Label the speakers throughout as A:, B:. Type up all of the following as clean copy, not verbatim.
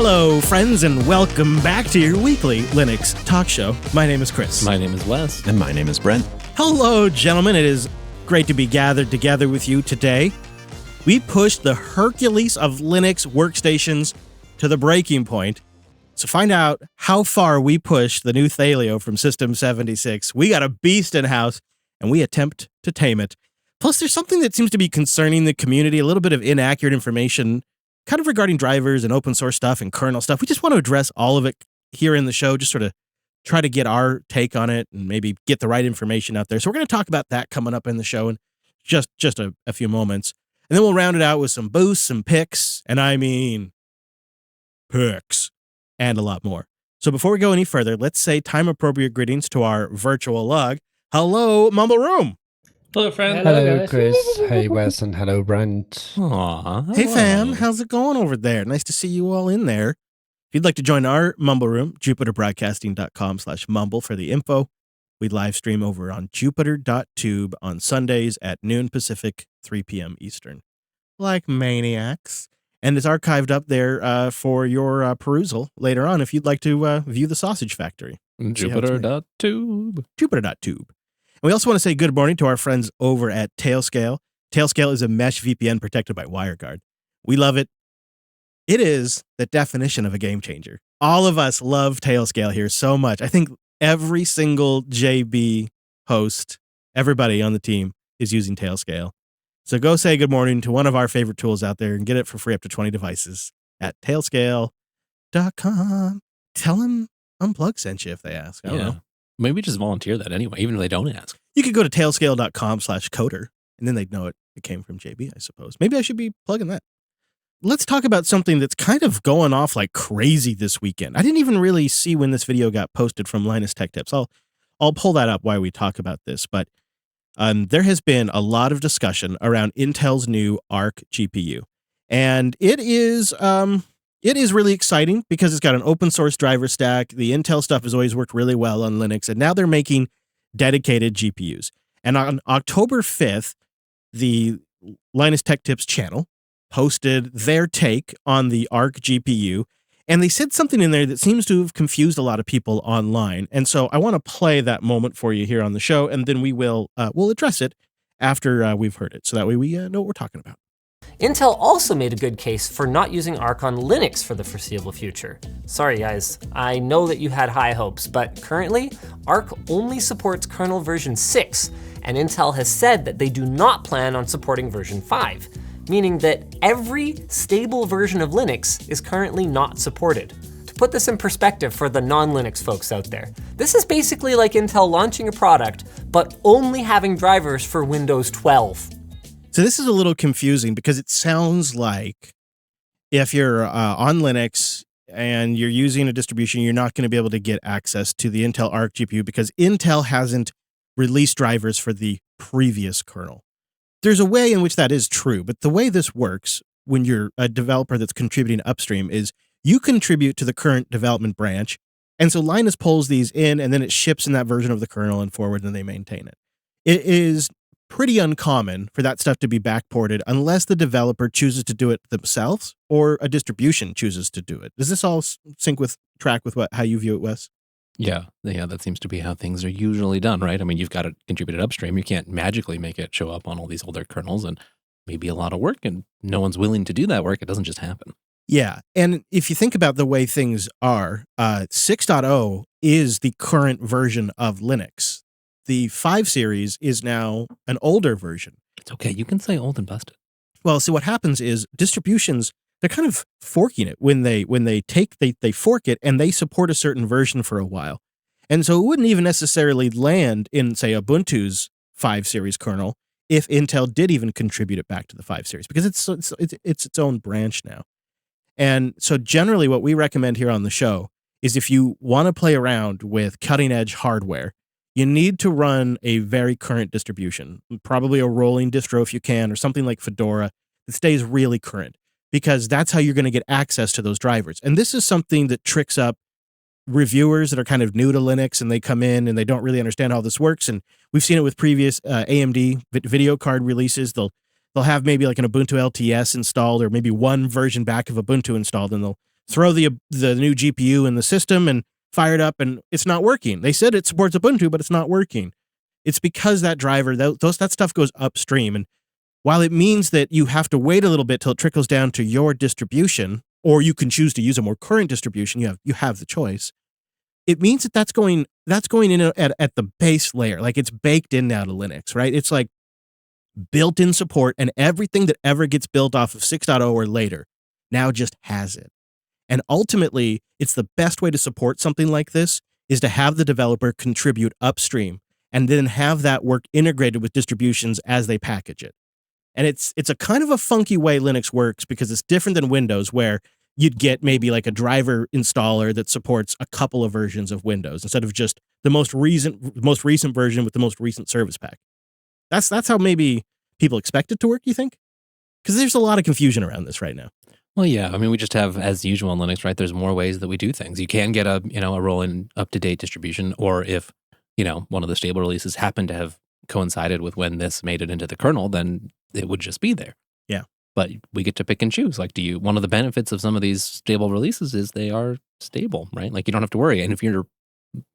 A: Hello, friends, and welcome back to your weekly Linux talk show. My name is Chris.
B: My name is Wes.
C: And my name is Brent.
A: Hello, gentlemen. It is great to be gathered together with you today. We pushed the Hercules of Linux workstations to the breaking point. To find out how far we pushed the new Thelio from System 76, we got a beast in house, and we attempt to tame it. Plus, there's something that seems to be concerning the community, a little bit of inaccurate information, kind of regarding drivers and open source stuff and kernel stuff. We just want to address all of it here in the show, just sort of try to get our take on it and maybe get the right information out there. So we're going to talk about that coming up in the show in just a few moments. And then we'll round it out with some boosts, some picks, and I mean picks, and a lot more. So before we go any further, let's say time-appropriate greetings to our virtual log. Hello, Mumble Room.
B: Hello, friend.
D: Hello, Chris. Hey, Wes, and hello, Brent.
B: Aww,
A: Hey, fam. How's it going over there? Nice to see you all in there. If you'd like to join our Mumble Room, jupiterbroadcasting.com/mumble for the info. We live stream over on jupiter.tube on Sundays at noon Pacific, 3 p.m. Eastern. Like maniacs. And it's archived up there for your perusal later on if you'd like to view the Sausage Factory.
B: Jupiter.tube.
A: Jupiter.tube. And we also want to say good morning to our friends over at Tailscale. Tailscale is a mesh VPN protected by WireGuard. We love it. It is the definition of a game changer. All of us love Tailscale here so much. I think every single JB host, everybody on the team is using Tailscale. So go say good morning to one of our favorite tools out there and get it for free up to 20 devices at tailscale.com. Tell them Unplugged sent you if they ask. I don't know.
B: Maybe just volunteer that anyway, even if they don't ask.
A: You could go to tailscale.com/coder, and then they'd know it came from JB, I suppose. Maybe I should be plugging that. Let's talk about something that's kind of going off like crazy this weekend. I didn't even really see when this video got posted from Linus Tech Tips. I'll pull that up while we talk about this, but there has been a lot of discussion around Intel's new Arc GPU, and it is really exciting because it's got an open source driver stack. The Intel stuff has always worked really well on Linux, and now they're making dedicated GPUs. And on October 5th, the Linus Tech Tips channel posted their take on the Arc GPU, and they said something in there that seems to have confused a lot of people online. And so I want to play that moment for you here on the show, and then we'll address it after we've heard it, so that way we know what we're talking about.
E: Intel also made a good case for not using Arc on Linux for the foreseeable future. Sorry guys, I know that you had high hopes, but currently, Arc only supports kernel version 6, and Intel has said that they do not plan on supporting version 5, meaning that every stable version of Linux is currently not supported. To put this in perspective for the non-Linux folks out there, this is basically like Intel launching a product, but only having drivers for Windows 12.
A: So this is a little confusing because it sounds like if you're on Linux and you're using a distribution, you're not going to be able to get access to the Intel Arc GPU because Intel hasn't released drivers for the previous kernel. There's a way in which that is true, but the way this works when you're a developer that's contributing upstream is you contribute to the current development branch, and so Linus pulls these in, and then it ships in that version of the kernel and forward, and they maintain it. It is pretty uncommon for that stuff to be backported unless the developer chooses to do it themselves or a distribution chooses to do it. Does this all track with how you view it, Wes?
B: Yeah, that seems to be how things are usually done, right? I mean, you've got to contribute it upstream. You can't magically make it show up on all these older kernels, and maybe a lot of work, and no one's willing to do that work. It doesn't just happen.
A: Yeah, and if you think about the way things are, 6.0 is the current version of Linux. The 5 series is now an older version.
B: It's okay. You can say old and busted.
A: Well, see, what happens is distributions, they're kind of forking it when they fork it and they support a certain version for a while. And so it wouldn't even necessarily land in, say, Ubuntu's 5 series kernel if Intel did even contribute it back to the 5 series because it's its own branch now. And so generally what we recommend here on the show is if you want to play around with cutting edge hardware, you need to run a very current distribution, probably a rolling distro if you can, or something like Fedora that stays really current, because that's how you're going to get access to those drivers. And this is something that tricks up reviewers that are kind of new to Linux, and they come in and they don't really understand how this works. And we've seen it with previous AMD video card releases. They'll have maybe like an Ubuntu LTS installed, or maybe one version back of Ubuntu installed, and they'll throw the new GPU in the system and fire it up, and it's not working. They said it supports Ubuntu, but it's not working. It's because that driver, that stuff goes upstream. And while it means that you have to wait a little bit till it trickles down to your distribution, or you can choose to use a more current distribution, you have the choice. It means that that's going in at the base layer, like it's baked in now to Linux, right? It's like built-in support, and everything that ever gets built off of 6.0 or later now just has it. And ultimately, it's the best way to support something like this is to have the developer contribute upstream and then have that work integrated with distributions as they package it. And it's a kind of a funky way Linux works because it's different than Windows, where you'd get maybe like a driver installer that supports a couple of versions of Windows instead of just the most recent version with the most recent service pack. That's how maybe people expect it to work, you think? Because there's a lot of confusion around this right now.
B: Well, yeah. I mean, we just have, as usual in Linux, right? There's more ways that we do things. You can get a rolling up-to-date distribution, or if, one of the stable releases happened to have coincided with when this made it into the kernel, then it would just be there.
A: Yeah.
B: But we get to pick and choose. Like, one of the benefits of some of these stable releases is they are stable, right? Like, you don't have to worry. And if you're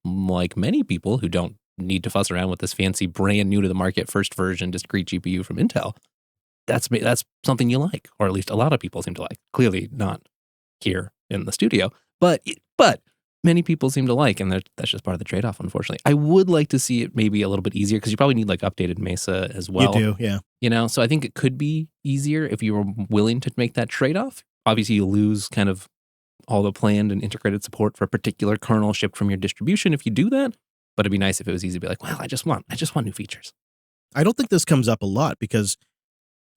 B: like many people who don't need to fuss around with this fancy, brand new to the market first version discrete GPU from Intel, that's something you like, or at least a lot of people seem to like. Clearly not here in the studio, but many people seem to like, and that's just part of the trade-off, unfortunately. I would like to see it maybe a little bit easier, because you probably need like updated Mesa as well.
A: You do, yeah.
B: So I think it could be easier if you were willing to make that trade-off. Obviously, you lose kind of all the planned and integrated support for a particular kernel shipped from your distribution if you do that. But it'd be nice if it was easy to be like, well, I just want new features.
A: I don't think this comes up a lot because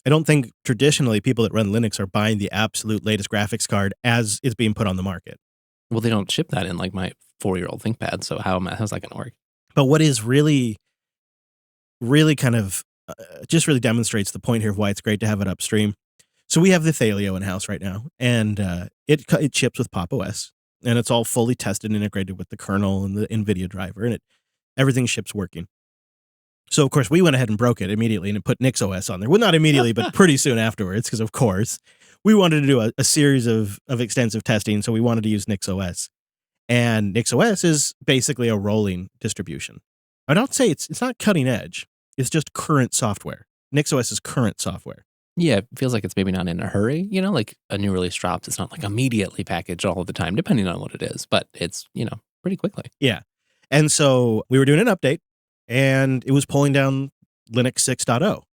A: I don't think traditionally people that run Linux are buying the absolute latest graphics card as it's being put on the market.
B: Well, they don't ship that in like my 4-year-old ThinkPad, so how's that going to work?
A: But what is really, really kind of just really demonstrates the point here of why it's great to have it upstream. So we have the Thelio in-house right now, and it ships with Pop! OS, and it's all fully tested and integrated with the kernel and the NVIDIA driver, and everything ships working. So, of course, we went ahead and broke it immediately and put NixOS on there. Well, not immediately, but pretty soon afterwards, because, of course, we wanted to do a series of extensive testing, so we wanted to use NixOS. And NixOS is basically a rolling distribution. I don't say it's not cutting edge. It's just current software. NixOS is current software.
B: Yeah, it feels like it's maybe not in a hurry, like a new release drops. It's not like immediately packaged all of the time, depending on what it is, but it's, pretty quickly.
A: Yeah. And so we were doing an update, and it was pulling down Linux 6.0.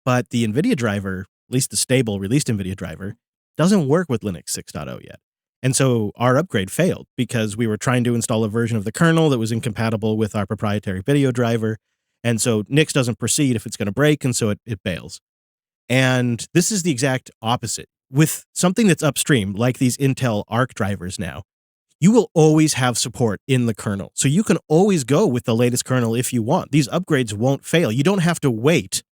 A: But the NVIDIA driver, at least the stable released NVIDIA driver, doesn't work with Linux 6.0 yet. And so our upgrade failed because we were trying to install a version of the kernel that was incompatible with our proprietary video driver. And so Nix doesn't proceed if it's going to break, and so it bails. And this is the exact opposite. With something that's upstream, like these Intel Arc drivers now, you will always have support in the kernel. So you can always go with the latest kernel if you want. These upgrades won't fail. You don't have to wait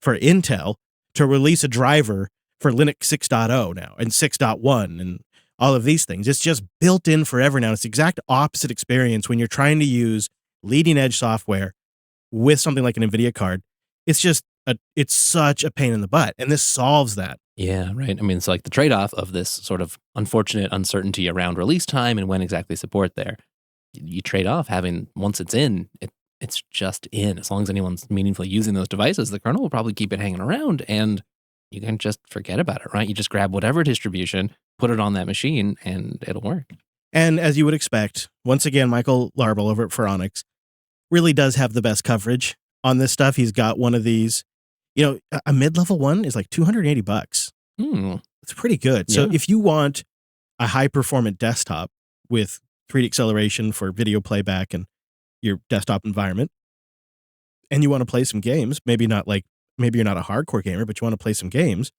A: for Intel to release a driver for Linux 6.0 now and 6.1 and all of these things. It's just built in forever now. It's the exact opposite experience when you're trying to use leading edge software with something like an NVIDIA card. It's just it's such a pain in the butt, and this solves that.
B: Yeah, right. I mean, it's like the trade-off of this sort of unfortunate uncertainty around release time and when exactly support there. You trade off having, once it's in, it's just in. As long as anyone's meaningfully using those devices, the kernel will probably keep it hanging around, and you can just forget about it, right? You just grab whatever distribution, put it on that machine, and it'll work.
A: And as you would expect, once again, Michael Larble over at Phoronix really does have the best coverage on this stuff. He's got one of these. A mid-level one is like $280. It's pretty good.
B: Yeah.
A: So if you want a high-performant desktop with 3D acceleration for video playback and your desktop environment, and you want to play some games, maybe you're not a hardcore gamer, but you want to play some games,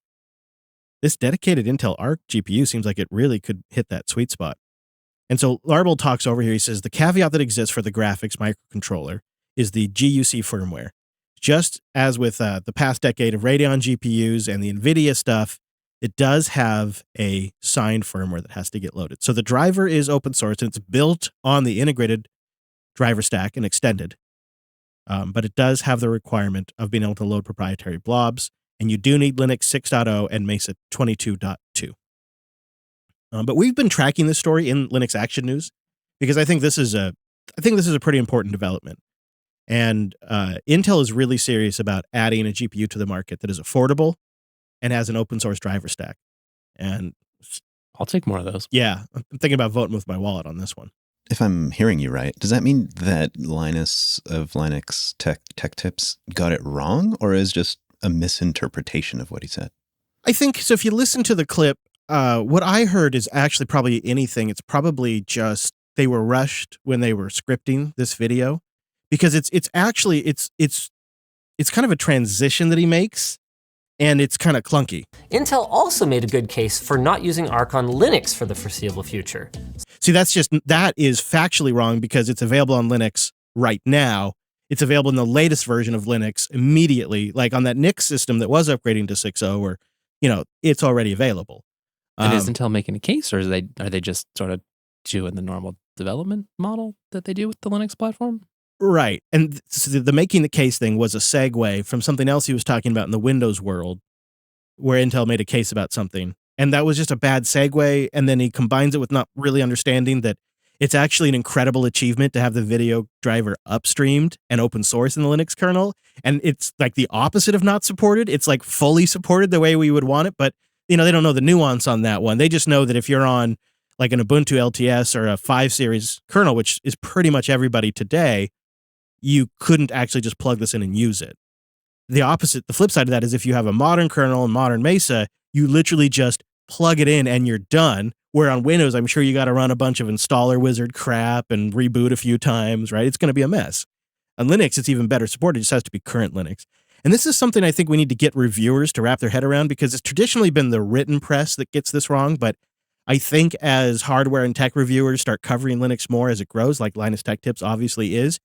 A: this dedicated Intel Arc GPU seems like it really could hit that sweet spot. And so Larble talks over here. He says the caveat that exists for the graphics microcontroller is the GUC firmware. Just as with the past decade of Radeon GPUs and the NVIDIA stuff, it does have a signed firmware that has to get loaded. So the driver is open source, and it's built on the integrated driver stack and extended. But it does have the requirement of being able to load proprietary blobs, and you do need Linux 6.0 and Mesa 22.2. But we've been tracking this story in Linux Action News because I think this is a pretty important development. And Intel is really serious about adding a GPU to the market that is affordable and has an open source driver stack. And
B: I'll take more of those.
A: yeah, I'm thinking about voting with my wallet on this one.
C: If I'm hearing you right, does that mean that Linus of Linux Tech Tips got it wrong, or is just a misinterpretation of what he said?
A: I think so. If you listen to the clip, what I heard is actually probably anything. It's probably just they were rushed when they were scripting this video, because it's kind of a transition that he makes, and it's kind of clunky.
E: Intel also made a good case for not using Arc on Linux for the foreseeable future.
A: See, that is factually wrong because it's available on Linux right now. It's available in the latest version of Linux immediately, like on that NIC system that was upgrading to 6.0, or it's already available.
B: And is Intel making a case, or are they just sort of doing the normal development model that they do with the Linux platform?
A: Right. And the making the case thing was a segue from something else he was talking about in the Windows world, where Intel made a case about something. And that was just a bad segue. And then he combines it with not really understanding that it's actually an incredible achievement to have the video driver upstreamed and open source in the Linux kernel. And it's like the opposite of not supported. It's like fully supported the way we would want it. But, they don't know the nuance on that one. They just know that if you're on like an Ubuntu LTS or a 5 series kernel, which is pretty much everybody today, you couldn't actually just plug this in and use it. The flip side of that is if you have a modern kernel and modern Mesa, you literally just plug it in and you're done. Where on Windows, I'm sure you got to run a bunch of installer wizard crap and reboot a few times, right? It's going to be a mess. On Linux, it's even better supported. It just has to be current Linux. And this is something I think we need to get reviewers to wrap their head around, because it's traditionally been the written press that gets this wrong. But I think as hardware and tech reviewers start covering Linux more as it grows, like Linus Tech Tips obviously is,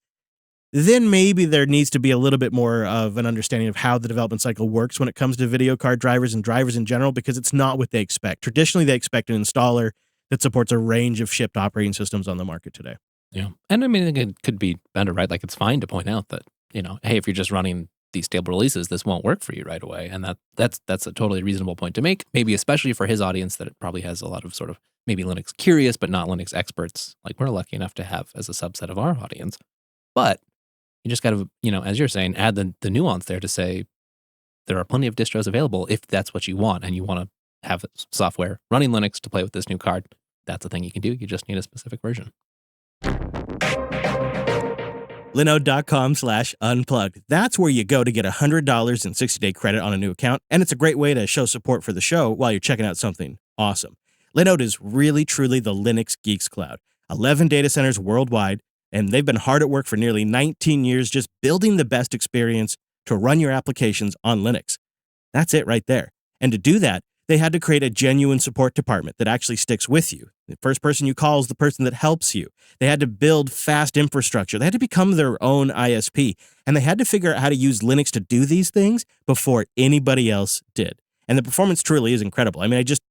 A: then maybe there needs to be a little bit more of an understanding of how the development cycle works when it comes to video card drivers and drivers in general, because it's not what they expect. Traditionally, they expect an installer that supports a range of shipped operating systems on the market today.
B: Yeah. And I mean, it could be better, right? Like, it's fine to point out that, hey, if you're just running these stable releases, this won't work for you right away. And that's a totally reasonable point to make, maybe especially for his audience that it probably has a lot of sort of maybe Linux curious, but not Linux experts, like we're lucky enough to have as a subset of our audience. But you just got to, as you're saying, add the nuance there to say there are plenty of distros available if that's what you want, and you want to have software running Linux to play with this new card. That's a thing you can do. You just need a specific version.
A: Linode.com/unplugged. That's where you go to get $100 in 60-day credit on a new account, and it's a great way to show support for the show while you're checking out something awesome. Linode is really, truly the Linux Geeks Cloud. 11 data centers worldwide, and they've been hard at work for nearly 19 years just building the best experience to run your applications on Linux. That's it right there. And to do that, they had to create a genuine support department that actually sticks with you. The first person you call is the person that helps you. They had to build fast infrastructure. They had to become their own ISP. And they had to figure out how to use Linux to do these things before anybody else did. And the performance truly is incredible. I mean, I just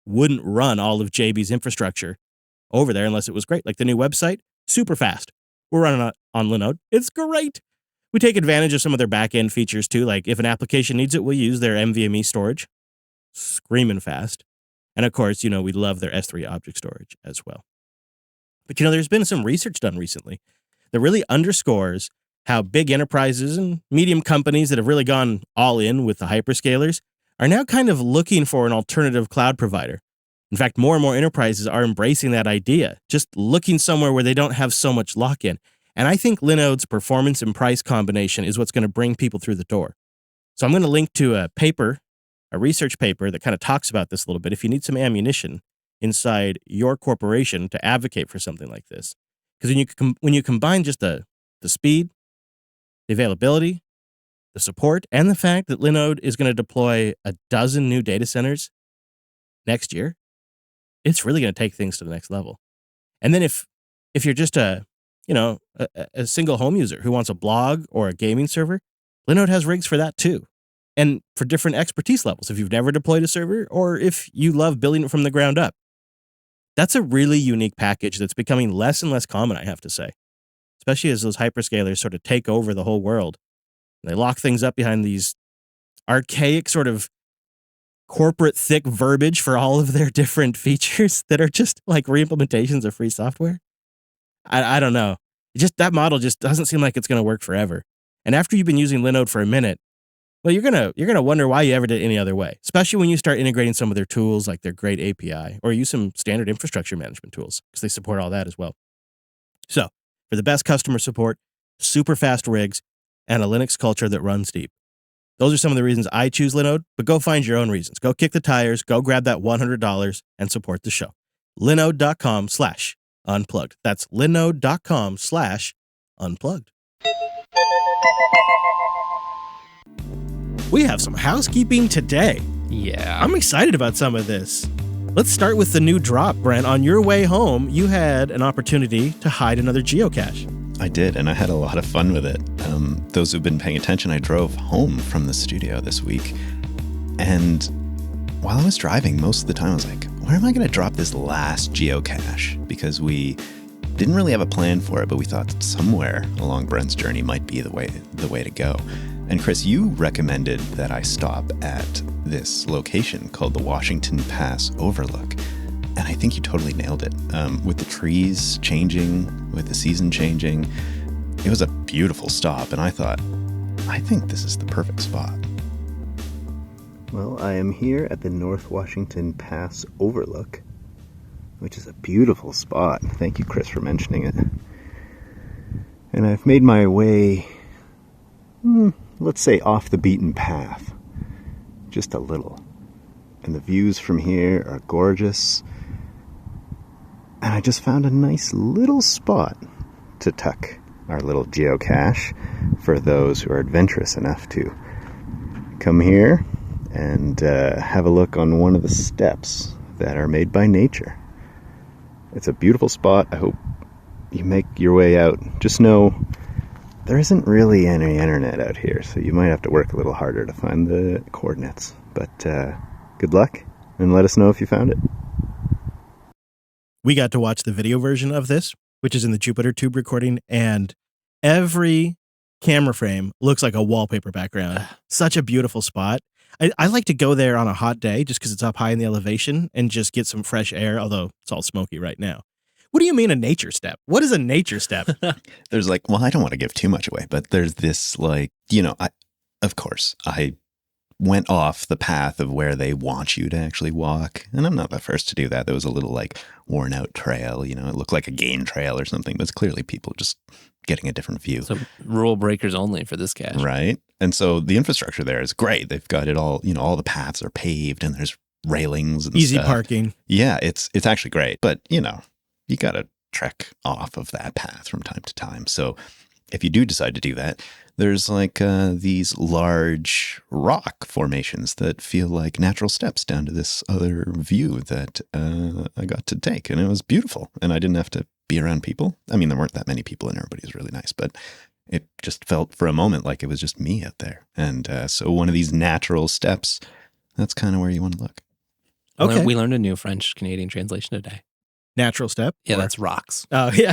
A: wouldn't run all of JB's infrastructure over there unless it was great. Like the new website, super fast. We're running on Linode. It's great. We take advantage of some of their back-end features too. Like if an application needs it, we'll use their NVMe storage. Screaming fast. And of course, we love their S3 object storage as well. But there's been some research done recently that really underscores how big enterprises and medium companies that have really gone all in with the hyperscalers are now kind of looking for an alternative cloud provider. In fact, more and more enterprises are embracing that idea, just looking somewhere where they don't have so much lock-in. And I think Linode's performance and price combination is what's going to bring people through the door. So I'm going to link to a research paper that kind of talks about this a little bit if you need some ammunition inside your corporation to advocate for something like this. Because when you combine just the speed, the availability, the support, and the fact that Linode is going to deploy 12 new data centers next year, it's really going to take things to the next level. And then if you're just a single home user who wants a blog or a gaming server, Linode has rigs for that too. And for different expertise levels, if you've never deployed a server or if you love building it from the ground up. That's a really unique package that's becoming less and less common, I have to say, especially as those hyperscalers sort of take over the whole world. They lock things up behind these archaic sort of corporate thick verbiage for all of their different features that are just like reimplementations of free software. I don't know. That model just doesn't seem like it's going to work forever. And after you've been using Linode for a minute, well, you're gonna wonder why you ever did it any other way, especially when you start integrating some of their tools like their great API or use some standard infrastructure management tools because they support all that as well. So for the best customer support, super fast rigs, and a Linux culture that runs deep. Those are some of the reasons I choose Linode, but go find your own reasons. Go kick the tires, go grab that $100 and support the show. Linode.com/unplugged. That's linode.com/unplugged. We have some housekeeping today.
B: Yeah.
A: I'm excited about some of this. Let's start with the new drop, Brent. On your way home, you had an opportunity to hide another geocache.
C: I did, and I had a lot of fun with it. Those who've been paying attention, I drove home from the studio this week, and while I was driving, most of the time I was like, where am I going to drop this last geocache? Because we didn't really have a plan for it, but we thought that somewhere along Brent's journey might be the way to go. And Chris, you recommended that I stop at this location called the Washington Pass Overlook. And I think you totally nailed it. With the trees changing, with the season changing, it was a beautiful stop. And I think this is the perfect spot.
F: Well, I am here at the North Washington Pass Overlook, which is a beautiful spot. Thank you, Chris, for mentioning it. And I've made my way, let's say, off the beaten path, just a little. And the views from here are gorgeous. And I just found a nice little spot to tuck our little geocache for those who are adventurous enough to come here and have a look on one of the steps that are made by nature. It's a beautiful spot. I hope you make your way out. Just know there isn't really any internet out here, so you might have to work a little harder to find the coordinates. But good luck, and let us know if you found it.
A: We got to watch the video version of this, which is in the Jupiter Tube recording, and every camera frame looks like a wallpaper background. Such a beautiful spot. I like to go there on a hot day just because it's up high in the elevation and just get some fresh air, although it's all smoky right now. What do you mean a nature step? What is a nature step?
C: There's I don't want to give too much away, but there's this I went off the path of where they want you to actually walk. And I'm not the first to do that. There was a little worn out trail, it looked like a game trail or something, but it's clearly people just getting a different view.
B: So rule breakers only for this cache.
C: Right. And so the infrastructure there is great. They've got it all, all the paths are paved and there's railings and
A: Easy
C: stuff.
A: parking.
C: Yeah, it's actually great. But, you got to trek off of that path from time to time. So if you do decide to do that, there's these large rock formations that feel like natural steps down to this other view that I got to take. And it was beautiful. And I didn't have to be around people. I mean, there weren't that many people and everybody was really nice, but it just felt for a moment like it was just me out there. And so one of these natural steps, that's kind of where you want to look.
A: Okay.
B: We learned a new French-Canadian translation today.
A: Natural step?
B: Yeah, that's rocks.
A: Oh, yeah.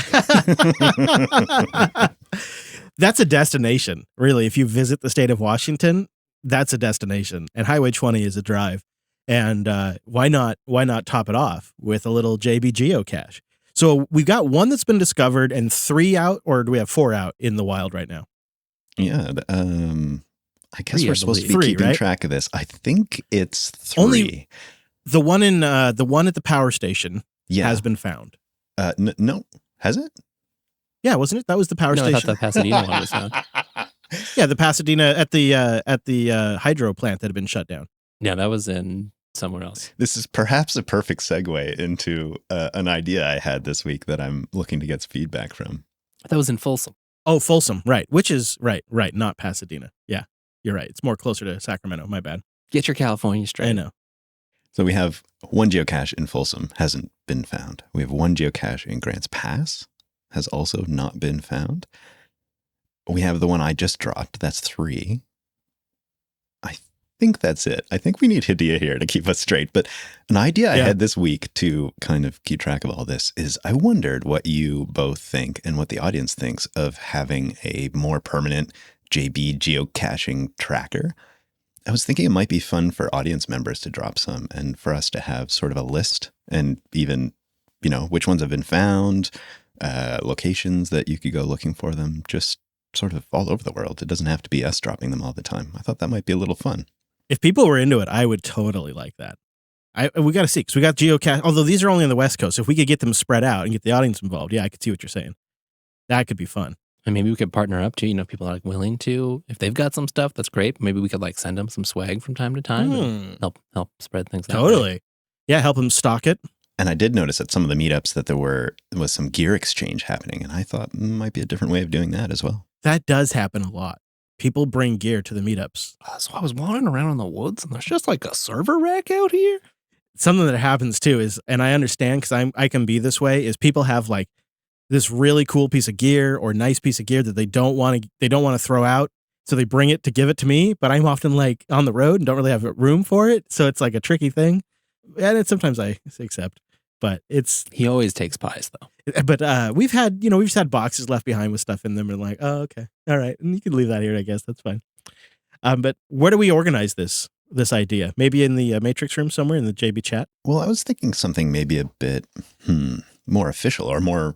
A: That's a destination, really. If you visit the state of Washington, that's a destination. And Highway 20 is a drive. And why not top it off with a little JB geocache? So we've got one that's been discovered and 3 out, or do we have 4 out in the wild right now?
C: Yeah. I guess
B: 3,
C: we're
B: I
C: supposed to be
A: believe. 3,
C: keeping
A: right?
C: track of this. I think it's 3.
A: Only the one at the power station has been found.
C: No, has it?
A: Yeah, wasn't it? That was the power
B: No, I
A: station.
B: thought the Pasadena one was found.
A: Yeah, the Pasadena at the hydro plant that had been shut down.
B: Yeah, that was in somewhere else.
C: This is perhaps a perfect segue into an idea I had this week that I'm looking to get feedback from.
B: That was in Folsom.
A: Oh, Folsom, right. Which is right, not Pasadena. Yeah, you're right. It's more closer to Sacramento. My bad.
B: Get your California straight.
A: I know.
C: So we have one geocache in Folsom, hasn't been found. We have one geocache in Grants Pass, has also not been found. We have the one I just dropped, that's 3. I think that's it. I think we need Hidea here to keep us straight. But an idea I had this week to kind of keep track of all this is I wondered what you both think and what the audience thinks of having a more permanent JB geocaching tracker. I was thinking it might be fun for audience members to drop some and for us to have sort of a list and even, which ones have been found, locations that you could go looking for them, just sort of all over the world. It doesn't have to be us dropping them all the time. I thought that might be a little fun.
A: If people were into it, I would totally like that. We got to see, because we got geocache, although these are only on the West Coast. If we could get them spread out and get the audience involved, yeah, I could see what you're saying. That could be fun.
B: And maybe we could partner up too. People are willing to. If they've got some stuff, that's great. Maybe we could send them some swag from time to time and help spread things out.
A: Totally. Yeah, help them stock it.
C: And I did notice at some of the meetups that there was some gear exchange happening, and I thought might be a different way of doing that as well.
A: That does happen a lot. People bring gear to the meetups.
B: So I was wandering around in the woods, and there's just a server rack out here.
A: Something that happens too is, and I understand because I can be this way, is people have this really cool piece of gear or nice piece of gear that they don't want to throw out, so they bring it to give it to me. But I'm often on the road and don't really have room for it, so it's a tricky thing. And sometimes I accept, but he
B: always takes pies though.
A: But we've had boxes left behind with stuff in them, and oh, okay, all right, and you can leave that here, I guess that's fine. But where do we organize this idea? Maybe in the Matrix room somewhere in the JB chat.
C: Well, I was thinking something maybe a bit more official or more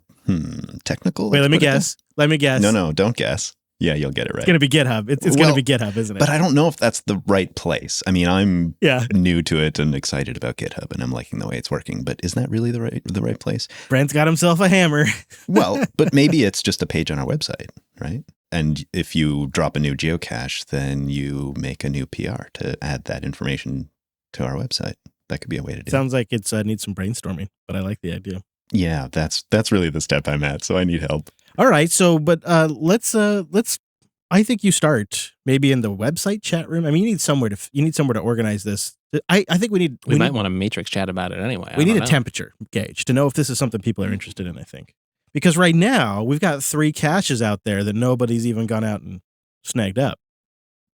C: technical.
A: Wait, let me guess.
C: No, don't guess. Yeah, you'll get it right.
A: It's going to be GitHub. It's going to be GitHub, isn't it?
C: But I don't know if that's the right place. I mean, I'm
A: Yeah.
C: new to it and excited about GitHub, and I'm liking the way it's working. But isn't that really the right place?
A: Brent's got himself a hammer.
C: Well, but maybe it's just a page on our website, right? And if you drop a new geocache, then you make a new PR to add that information to our website. That could be a way to do it.
A: Sounds like it needs some brainstorming, but I like the idea.
C: Yeah, that's really the step I'm at, so I need help.
A: All right, so but let's I think you start maybe in the website chat room. I mean, you need somewhere to organize this. I think we
B: might want a Matrix chat about it anyway.
A: We need a temperature gauge to know if this is something people are interested in, I think. Because right now we've got 3 caches out there that nobody's even gone out and snagged up,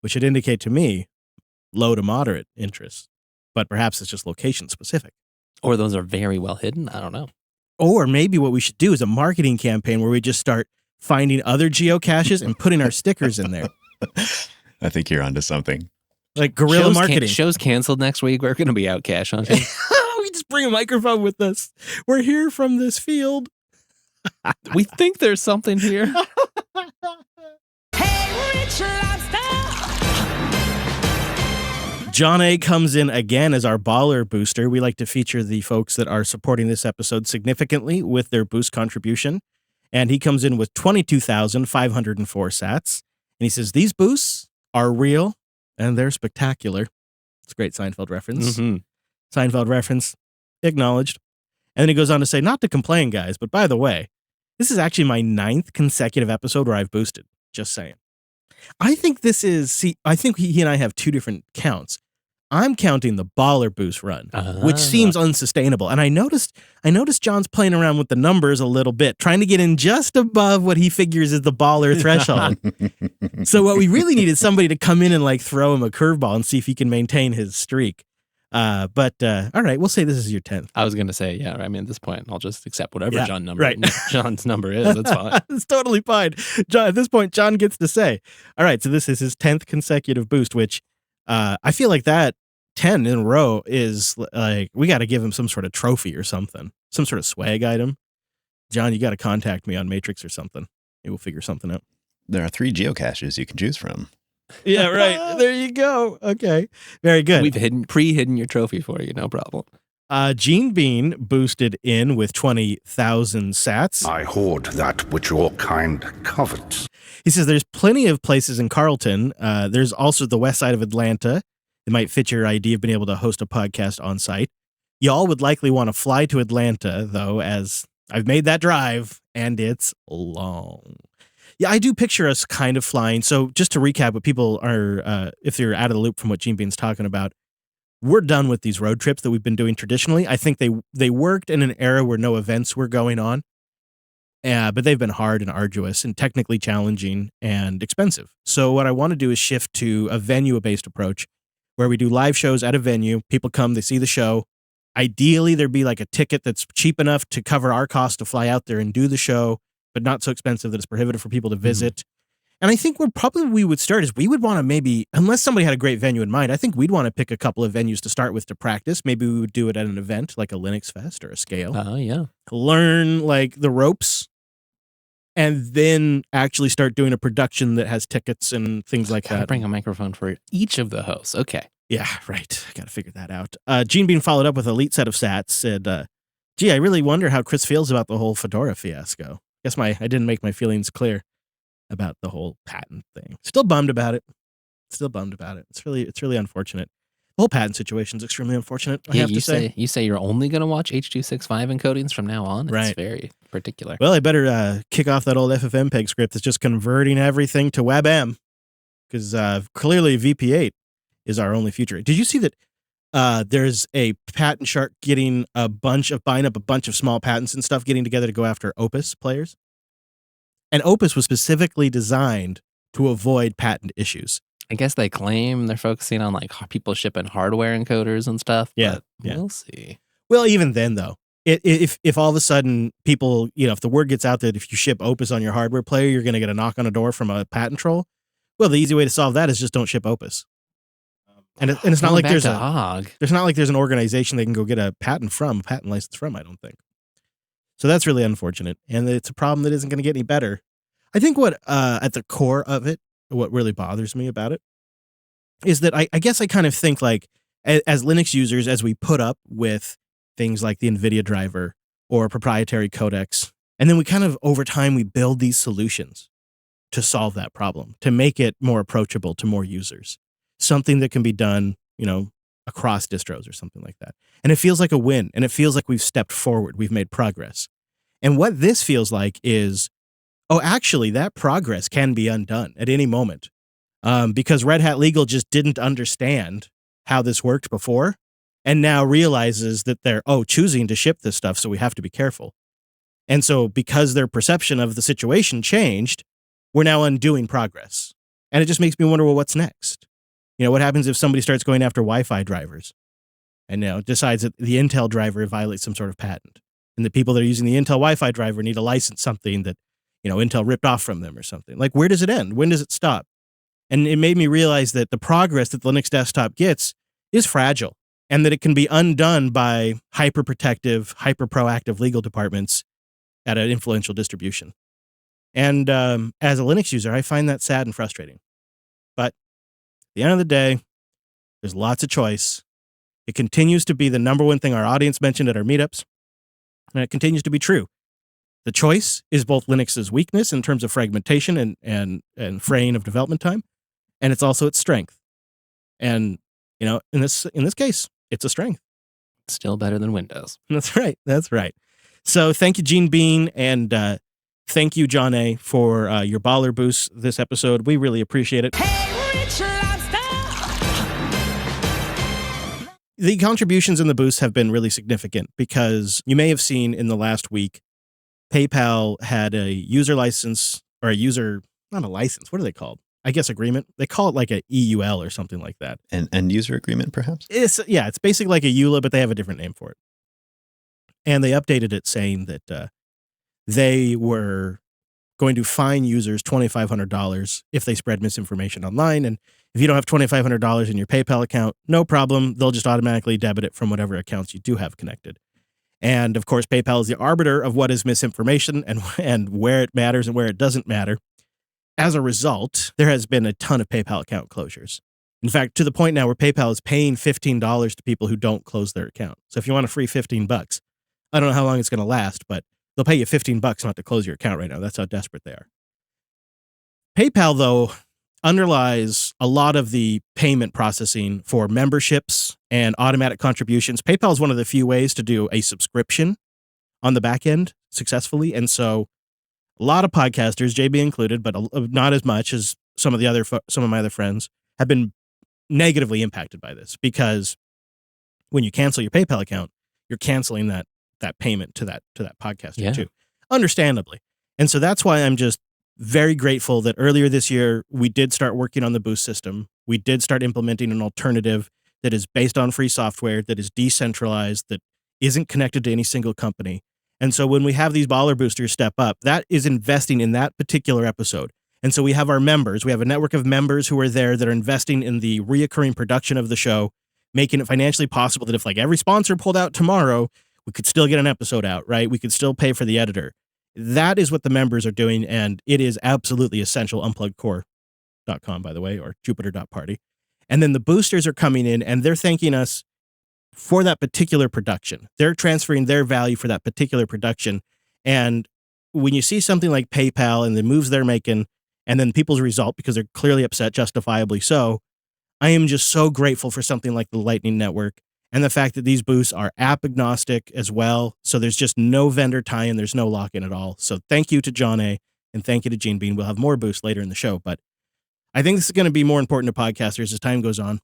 A: which would indicate to me low to moderate interest, but perhaps it's just location specific.
B: Or those are very well hidden. I don't know.
A: Or maybe what we should do is a marketing campaign where we just start finding other geocaches and putting our stickers in there.
C: I think you're onto something.
A: Like guerrilla marketing.
B: Show's canceled next week. We're going to be out cache hunting.
A: We just bring a microphone with us. We're here from this field.
B: We think there's something here.
G: Hey, Rich Lobster!
A: John A. comes in again as our baller booster. We like to feature the folks that are supporting this episode significantly with their boost contribution. And he comes in with 22,504 sats. And he says, these boosts are real and they're spectacular. It's a great Seinfeld reference.
B: Mm-hmm.
A: Seinfeld reference. Acknowledged. And then he goes on to say, not to complain, guys, but by the way, this is actually my 9th consecutive episode where I've boosted. Just saying. I think I think he and I have 2 different counts. I'm counting the baller boost run, which seems unsustainable. And I noticed John's playing around with the numbers a little bit, trying to get in just above what he figures is the baller threshold. So what we really need is somebody to come in and throw him a curveball and see if he can maintain his streak. But all right, we'll say this is your 10th.
B: I was going to say, yeah, I mean, at this point, I'll just accept whatever
A: right.
B: John's number is. That's fine.
A: It's totally fine. John, at this point, John gets to say, all right, so this is his 10th consecutive boost, which I feel like that 10 in a row is we got to give him some sort of trophy or something, some sort of swag item. John, you got to contact me on Matrix or something. Maybe we'll figure something out.
C: There are 3 geocaches you can choose from.
A: Yeah, right. There you go. Okay. Very good.
B: We've pre-hidden your trophy for you. No problem.
A: Gene Bean boosted in with 20,000 sats.
H: I hoard that which your kind covets.
A: He says there's plenty of places in Carlton. There's also the west side of Atlanta. It might fit your idea of being able to host a podcast on site. Y'all would likely want to fly to Atlanta, though, as I've made that drive, and it's long. Yeah, I do picture us kind of flying. So just to recap what people are, if you're out of the loop from what Gene Bean's talking about, we're done with these road trips that we've been doing traditionally. I think they worked in an era where no events were going on, but they've been hard and arduous and technically challenging and expensive. So what I want to do is shift to a venue-based approach where we do live shows at a venue. People come, they see the show. Ideally, there'd be a ticket that's cheap enough to cover our cost to fly out there and do the show, but not so expensive that it's prohibitive for people to visit. And I think we would start is we would want to maybe, unless somebody had a great venue in mind, I think we'd want to pick a couple of venues to start with to practice. Maybe we would do it at an event like a Linux Fest or a Scale.
B: Yeah.
A: Learn like the ropes and then actually start doing a production that has tickets and things like
B: Gotta
A: that.
B: bring a microphone for each of the hosts. Okay.
A: Yeah, right. Got to figure that out. Gene Bean followed up with a elite set of sats, said, gee, I really wonder how Chris feels about the whole Fedora fiasco. Guess I didn't make my feelings clear about the whole patent thing. Still bummed about it. It's really unfortunate. The whole patent situation is extremely unfortunate, I have to say.
B: You say you're only going to watch H.265 encodings from now on?
A: Right.
B: It's very particular.
A: Well, I better kick off that old FFmpeg script that's just converting everything to WebM, because clearly VP8 is our only future. Did you see that there's a patent shark buying up a bunch of small patents and stuff, getting together to go after Opus players? And Opus was specifically designed to avoid patent issues.
B: I guess they claim they're focusing on like people shipping hardware encoders and stuff.
A: Yeah,
B: But we'll see.
A: Well, even then, though, if all of a sudden people, if the word gets out that if you ship Opus on your hardware player, you're going to get a knock on the door from a patent troll. Well, the easy way to solve that is just don't ship Opus. And it's not like there's an organization they can go get a patent license from, I don't think. So that's really unfortunate. And it's a problem that isn't going to get any better. I think what, at the core of it, what really bothers me about it is that I guess I kind of think like as Linux users, as we put up with things like the NVIDIA driver or proprietary codecs, and then we kind of over time, we build these solutions to solve that problem, to make it more approachable to more users, something that can be done, across distros or something like that. And it feels like a win, and it feels like we've stepped forward, we've made progress. And what this feels like is, actually, that progress can be undone at any moment, because Red Hat Legal just didn't understand how this worked before, and now realizes that they're choosing to ship this stuff, so we have to be careful. And so because their perception of the situation changed, we're now undoing progress. And it just makes me wonder, well, what's next? What happens if somebody starts going after Wi-Fi drivers and decides that the Intel driver violates some sort of patent, and the people that are using the Intel Wi-Fi driver need to license something that Intel ripped off from them or something? Like, where does it end? When does it stop? And it made me realize that the progress that the Linux desktop gets is fragile, and that it can be undone by hyper-protective, hyper-proactive legal departments at an influential distribution. And as a Linux user, I find that sad and frustrating. But at the end of the day, there's lots of choice. It continues to be the number one thing our audience mentioned at our meetups, and it continues to be true. The choice is both Linux's weakness in terms of fragmentation and fraying of development time, and it's also its strength. And in this case, it's a strength.
B: Still better than Windows.
A: That's right. So thank you, Gene Bean, and thank you, John A, for your baller boost this episode. We really appreciate it. The contributions in the boost have been really significant because you may have seen in the last week, PayPal had a user license or not a license. What are they called? I guess agreement. They call it like a EUL or something like that.
C: An end user agreement, perhaps?
A: It's basically like a EULA, but they have a different name for it. And they updated it saying that they were going to fine users $2,500 if they spread misinformation online. And if you don't have $2,500 in your PayPal account, no problem. They'll just automatically debit it from whatever accounts you do have connected. And of course, PayPal is the arbiter of what is misinformation and where it matters and where it doesn't matter. As a result, there has been a ton of PayPal account closures. In fact, to the point now where PayPal is paying $15 to people who don't close their account. So if you want a free $15, I don't know how long it's going to last, but they'll pay you $15 not to close your account right now. That's how desperate they are. PayPal, though, underlies a lot of the payment processing for memberships and automatic contributions. PayPal is one of the few ways to do a subscription on the back end successfully. And so a lot of podcasters, JB included, but not as much as some of my other friends, have been negatively impacted by this, because when you cancel your PayPal account, you're canceling that payment to that podcaster too, understandably. And so that's why I'm just very grateful that earlier this year, we did start working on the Boost system. We did start implementing an alternative that is based on free software, that is decentralized, that isn't connected to any single company. And so when we have these baller boosters step up, that is investing in that particular episode. And so we have our members. We have a network of members who are there that are investing in the reoccurring production of the show, making it financially possible that if like every sponsor pulled out tomorrow, we could still get an episode out, right? We could still pay for the editor. That is what the members are doing, and it is absolutely essential. Unpluggedcore.com, by the way, or Jupiter.party. And then the boosters are coming in, and they're thanking us for that particular production. They're transferring their value for that particular production. And when you see something like PayPal and the moves they're making, and then people's result, because they're clearly upset, justifiably so, I am just so grateful for something like the Lightning Network and the fact that these boosts are app agnostic as well. So there's just no vendor tie-in. There's no lock-in at all. So thank you to John A. and thank you to Gene Bean. We'll have more boosts later in the show, but I think this is going to be more important to podcasters as time goes on.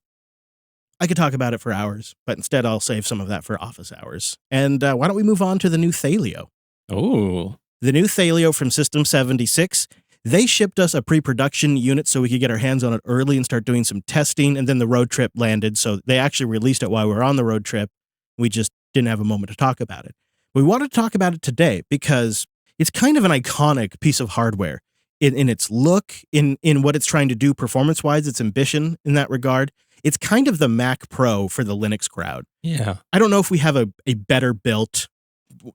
A: I could talk about it for hours, but instead I'll save some of that for office hours. And why don't we move on to the new Thelio?
B: Oh,
A: The new Thelio from System 76. They shipped us a pre-production unit so we could get our hands on it early and start doing some testing, and then the road trip landed. So they actually released it while we were on the road trip. We just didn't have a moment to talk about it. We wanted to talk about it today because it's kind of an iconic piece of hardware in its look, in what it's trying to do performance-wise, its ambition in that regard. It's kind of the Mac Pro for the Linux crowd.
B: yeah.
A: I don't know if we have a better built,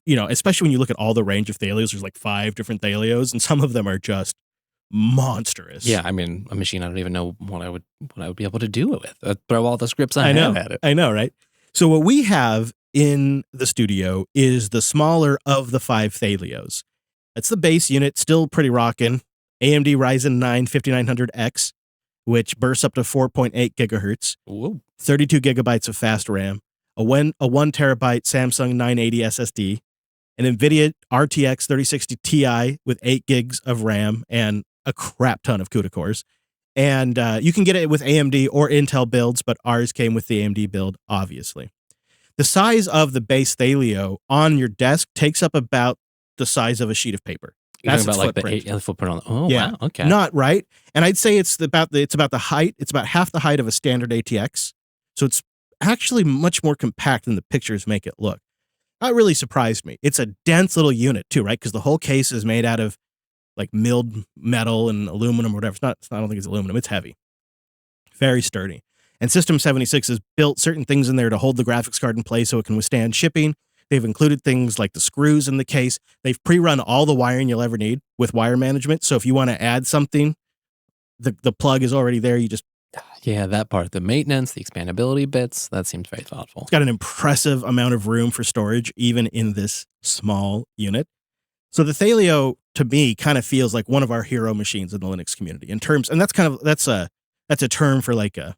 A: especially when you look at all the range of Thelios. There's like 5 different Thelios, and some of them are just monstrous.
B: Yeah, I mean, a machine I don't even know what I would be able to do it with. Throw all the scripts I
A: know
B: have at it.
A: I know, right? So what we have in the studio is the smaller of the 5 Thelios. That's the base unit, still pretty rocking. AMD Ryzen 9 5900X, which bursts up to 4.8 gigahertz,
B: Whoa.
A: 32 gigabytes of fast RAM, a 1 terabyte Samsung 980 SSD, an NVIDIA RTX 3060 Ti with 8 gigs of RAM, and a crap ton of CUDA cores. And you can get it with AMD or Intel builds, but ours came with the AMD build, obviously. The size of the base Thelio on your desk takes up about the size of a sheet of paper.
B: You're
A: That's
B: talking
A: its
B: about like the footprint on the, oh,
A: Yeah.
B: wow, okay.
A: Not right. And I'd say it's about the height. It's about half the height of a standard ATX. So it's actually much more compact than the pictures make it look. That really surprised me. It's a dense little unit too, right? Because the whole case is made out of like milled metal and aluminum or whatever. I don't think it's aluminum. It's heavy. Very sturdy. And System 76 has built certain things in there to hold the graphics card in place so it can withstand shipping. They've included things like the screws in the case. They've pre-run all the wiring you'll ever need with wire management. So if you want to add something, the plug is already there. You just,
B: Yeah, that part, the maintenance, the expandability bits, that seems very thoughtful.
A: it's got an impressive amount of room for storage, even in this small unit. So the Thelio, to me, kind of feels like one of our hero machines in the Linux community in terms, and that's a term for like a,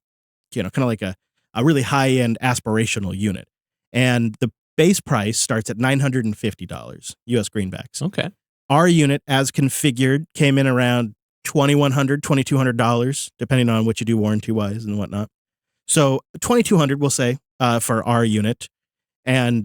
A: kind of like a really high-end aspirational unit. And the base price starts at $950 US greenbacks.
B: Okay.
A: Our unit, as configured, came in around $2,100, $2,200, depending on what you do warranty-wise and whatnot. So $2,200, we'll say, for our unit. And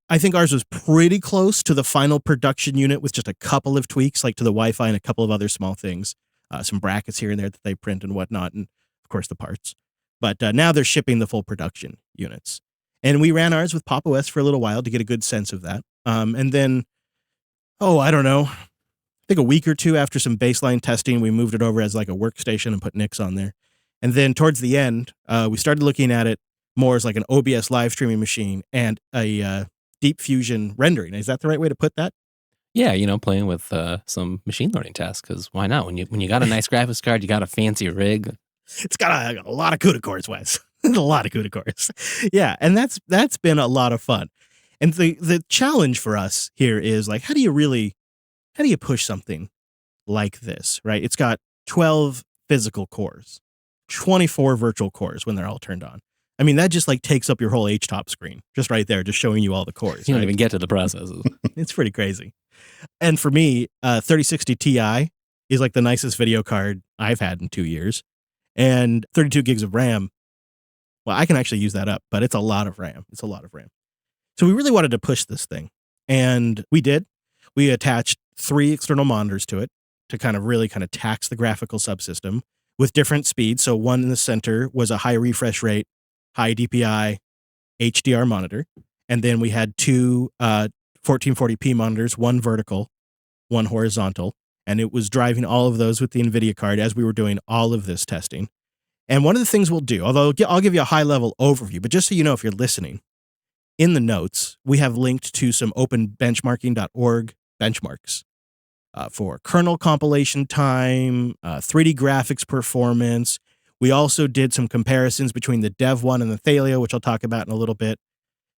A: I think ours was pretty close to the final production unit with just a couple of tweaks, like to the Wi-Fi and a couple of other small things, some brackets here and there that they print and whatnot, and of course the parts. But now they're shipping the full production units. And we ran ours with Pop! OS for a little while to get a good sense of that. And then, I don't know, I think a week or two after some baseline testing, we moved it over as like a workstation and put Nix on there. And then towards the end, we started looking at it more as like an OBS live streaming machine and a Deep Fusion rendering. Is that the right way to put that?
B: Yeah, playing with some machine learning tasks, because why not? When you got a nice graphics card, you got a fancy rig.
A: It's got a lot of CUDA cores, Wes. A lot of CUDA cores. Yeah, and that's been a lot of fun. And the challenge for us here is like, how do you push something like this, right? It's got 12 physical cores, 24 virtual cores when they're all turned on. I mean, that just like takes up your whole HTOP screen, just right there, just showing you all the cores.
B: You don't
A: right?
B: even get to the processes.
A: It's pretty crazy. And for me, 3060 Ti is like the nicest video card I've had in 2 years. And 32 gigs of RAM, well, I can actually use that up, but it's a lot of RAM. It's a lot of RAM. So we really wanted to push this thing. And we did. We attached 3 external monitors to it to kind of tax the graphical subsystem with different speeds. So one in the center was a high refresh rate, high DPI HDR monitor. And then we had 2 1440p monitors, one vertical, one horizontal. and it was driving all of those with the NVIDIA card as we were doing all of this testing. And one of the things we'll do, although I'll give you a high-level overview, but just so you know if you're listening, in the notes, we have linked to some openbenchmarking.org benchmarks for kernel compilation time, 3D graphics performance. We also did some comparisons between the Dev 1 and the Thelio, which I'll talk about in a little bit.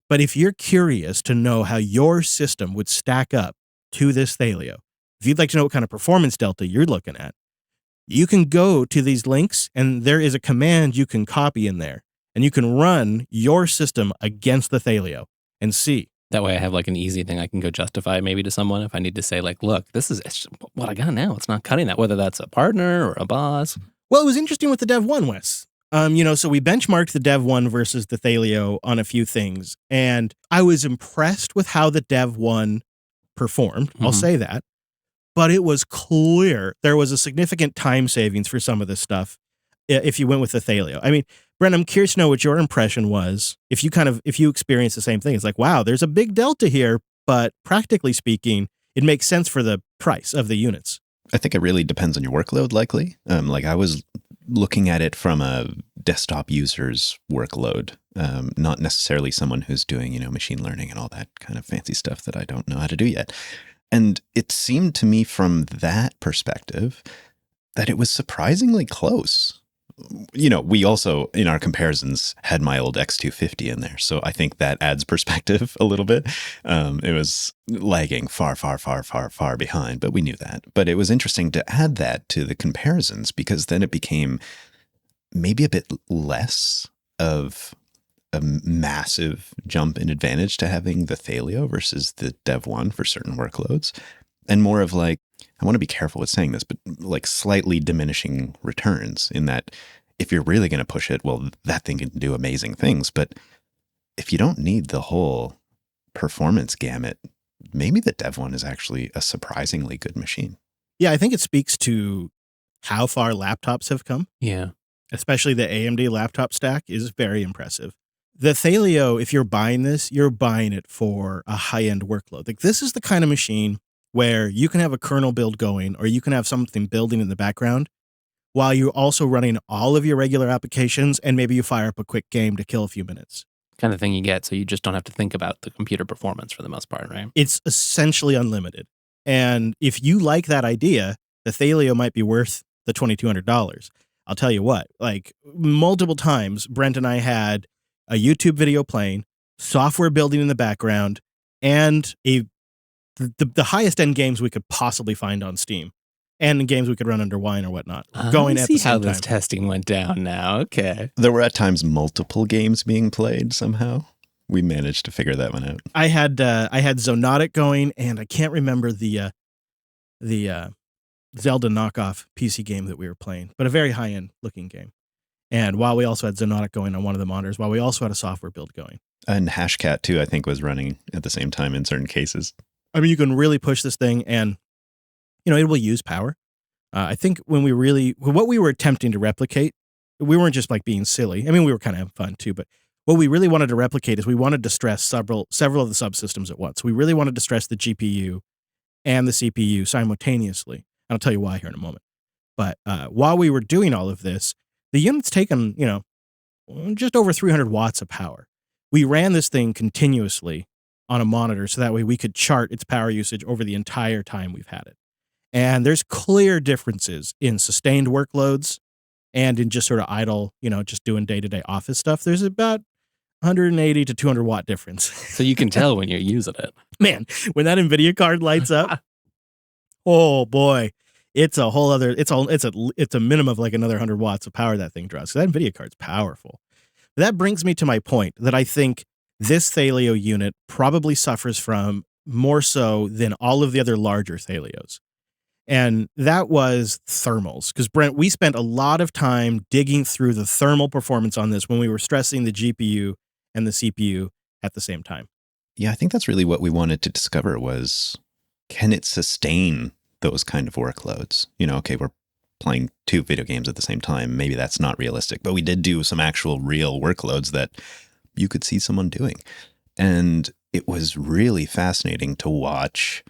A: But if you're curious to know how your system would stack up to this Thelio, if you'd like to know what kind of performance delta you're looking at, you can go to these links, and there is a command you can copy in there, and you can run your system against the Thelio and see.
B: That way I have like an easy thing I can go justify maybe to someone if I need to say like, look, this is it's what I got now. It's not cutting that, whether that's a partner or a boss.
A: Well, it was interesting with the Dev 1, Wes. So we benchmarked the Dev 1 versus the Thelio on a few things, and I was impressed with how the Dev 1 performed. I'll say that. But it was clear there was a significant time savings for some of this stuff if you went with the Thelio. I mean, Brent, I'm curious to know what your impression was. If you experienced the same thing, it's like, wow, there's a big delta here, but practically speaking, it makes sense for the price of the units.
C: I think it really depends on your workload, likely. Like I was looking at it from a desktop user's workload, not necessarily someone who's doing, machine learning and all that kind of fancy stuff that I don't know how to do yet. And it seemed to me from that perspective that it was surprisingly close. We also, in our comparisons, had my old X250 in there. So I think that adds perspective a little bit. It was lagging far, far, far, far, far behind, but we knew that. But it was interesting to add that to the comparisons because then it became maybe a bit less of a massive jump in advantage to having the Thelio versus the Dev 1 for certain workloads, and more of like, I want to be careful with saying this, but like slightly diminishing returns in that if you're really going to push it, well, that thing can do amazing things. But if you don't need the whole performance gamut, maybe the Dev 1 is actually a surprisingly good machine.
A: Yeah, I think it speaks to how far laptops have come.
B: Yeah.
A: Especially the AMD laptop stack is very impressive. The Thelio, if you're buying this, you're buying it for a high-end workload. Like this is the kind of machine where you can have a kernel build going or you can have something building in the background while you're also running all of your regular applications and maybe you fire up a quick game to kill a few minutes.
B: Kind of thing you get, so you just don't have to think about the computer performance for the most part, right?
A: It's essentially unlimited. And if you like that idea, the Thelio might be worth the $2,200. I'll tell you what, like multiple times, Brent and I had a YouTube video playing, software building in the background, and the highest end games we could possibly find on Steam, and games we could run under Wine or whatnot, going at the same time.
B: See how this testing went down now. Okay.
C: There were at times multiple games being played somehow. We managed to figure that one out.
A: I had Zonotic going, and I can't remember the Zelda knockoff PC game that we were playing, but a very high end looking game. And while we also had Zonotic going on one of the monitors, while we also had a software build going.
C: And Hashcat, too, I think was running at the same time in certain cases.
A: I mean, you can really push this thing and, it will use power. I think what we were attempting to replicate, we weren't just like being silly. I mean, we were kind of having fun too, but what we really wanted to replicate is we wanted to stress several of the subsystems at once. We really wanted to stress the GPU and the CPU simultaneously. And I'll tell you why here in a moment. But while we were doing all of this, the unit's taken, just over 300 watts of power. We ran this thing continuously on a monitor so that way we could chart its power usage over the entire time we've had it. And there's clear differences in sustained workloads and in just sort of idle, just doing day-to-day office stuff. There's about 180 to 200 watt difference.
B: So you can tell when you're using it.
A: Man, when that NVIDIA card lights up, oh boy. It's a whole other, it's a minimum of like another 100 watts of power that thing draws. So that NVIDIA card's powerful. But that brings me to my point that I think this Thelio unit probably suffers from more so than all of the other larger Thelios. And that was thermals. Because Brent, we spent a lot of time digging through the thermal performance on this when we were stressing the GPU and the CPU at the same time.
C: Yeah, I think that's really what we wanted to discover was, can it sustain those kind of workloads? Okay, we're playing 2 video games at the same time. Maybe that's not realistic, but we did do some actual real workloads that you could see someone doing. And it was really fascinating to watch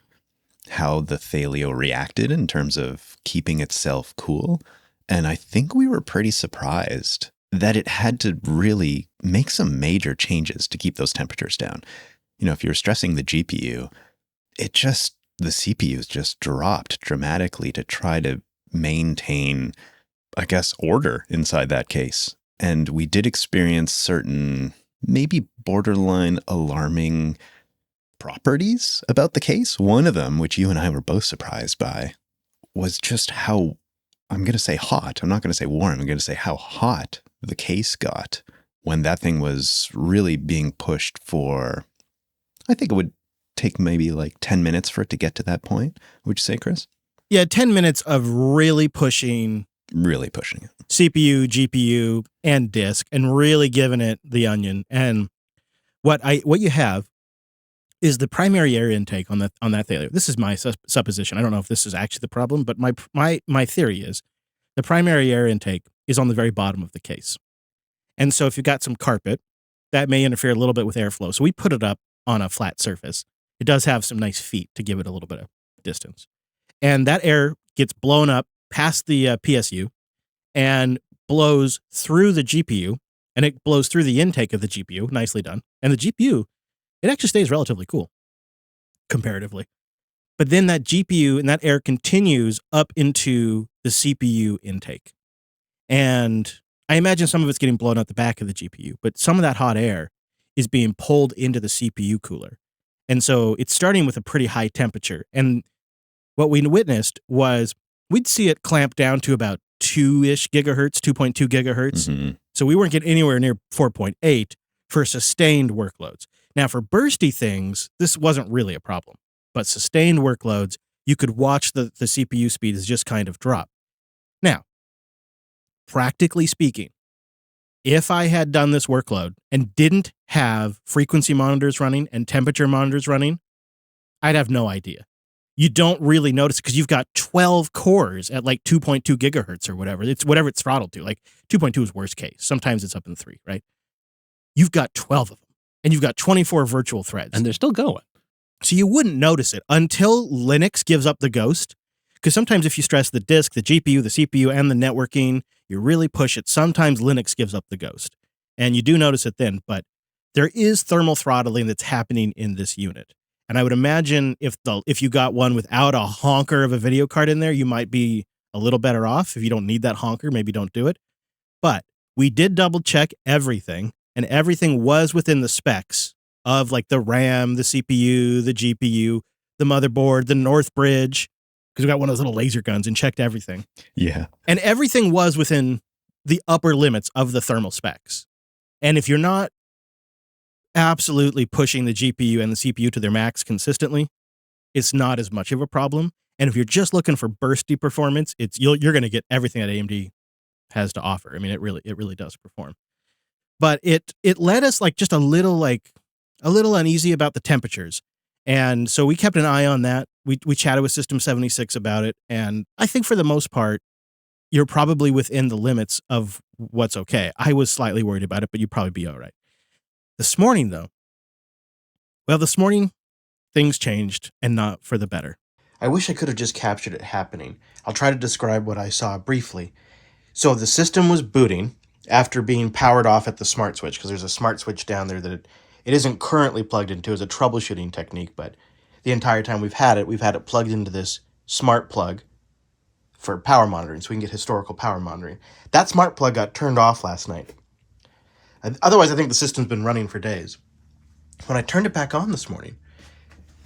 C: how the Thelio reacted in terms of keeping itself cool. And I think we were pretty surprised that it had to really make some major changes to keep those temperatures down. If you're stressing the GPU, the CPUs just dropped dramatically to try to maintain, I guess, order inside that case. And we did experience certain, maybe borderline alarming properties about the case. One of them, which you and I were both surprised by, was just how, I'm going to say hot. I'm not going to say warm. I'm going to say how hot the case got when that thing was really being pushed for, I think it would take maybe like 10 minutes for it to get to that point. Would you say, Chris?
A: Yeah, 10 minutes of really pushing
C: it.
A: CPU, GPU, and disk, and really giving it the onion. And what you have is the primary air intake on that Thelio. This is my supposition. I don't know if this is actually the problem, but my theory is the primary air intake is on the very bottom of the case. And so if you've got some carpet, that may interfere a little bit with airflow. So we put it up on a flat surface. It does have some nice feet to give it a little bit of distance. And that air gets blown up past the PSU and blows through the GPU, and it blows through the intake of the GPU. Nicely done. And the GPU, it actually stays relatively cool comparatively. But then that GPU and that air continues up into the CPU intake. And I imagine some of it's getting blown out the back of the GPU, but some of that hot air is being pulled into the CPU cooler. And so it's starting with a pretty high temperature. And what we witnessed was we'd see it clamp down to about 2-ish gigahertz, 2.2 gigahertz.
C: Mm-hmm.
A: So we weren't getting anywhere near 4.8 for sustained workloads. Now, for bursty things, this wasn't really a problem. But sustained workloads, you could watch the CPU speeds just kind of drop. Now, practically speaking, if I had done this workload and didn't have frequency monitors running and temperature monitors running, I'd have no idea. You don't really notice because you've got 12 cores at like 2.2 gigahertz or whatever. It's whatever it's throttled to. Like 2.2 is worst case. Sometimes it's up in 3, right? You've got 12 of them and you've got 24 virtual threads.
B: And they're still going.
A: So you wouldn't notice it until Linux gives up the ghost. Because sometimes if you stress the disk, the GPU, the CPU, and the networking, you really push it. Sometimes Linux gives up the ghost. And you do notice it then, but there is thermal throttling that's happening in this unit. And I would imagine if you got one without a honker of a video card in there, you might be a little better off. If you don't need that honker, maybe don't do it. But we did double check everything, and everything was within the specs of like the RAM, the CPU, the GPU, the motherboard, the North Bridge, because we got one of those little laser guns and checked everything.
C: Yeah.
A: And everything was within the upper limits of the thermal specs. And if you're not absolutely pushing the GPU and the CPU to their max consistently, it's not as much of a problem. And if you're just looking for bursty performance, you're going to get everything that AMD has to offer. I mean, it really does perform. But it led us like just a little uneasy about the temperatures. And so we kept an eye on that. We chatted with System 76 about it. And I think for the most part, you're probably within the limits of what's okay. I was slightly worried about it, but you'd probably be all right. This morning, though, things changed, and not for the better. I wish I could have just captured it happening. I'll try to describe what I saw briefly. So the system was booting after being powered off at the smart switch, because there's a smart switch down there that it isn't currently plugged into as a troubleshooting technique, but the entire time we've had it plugged into this smart plug for power monitoring, so we can get historical power monitoring. That smart plug got turned off last night. Otherwise, I think the system's been running for days. When I turned it back on this morning,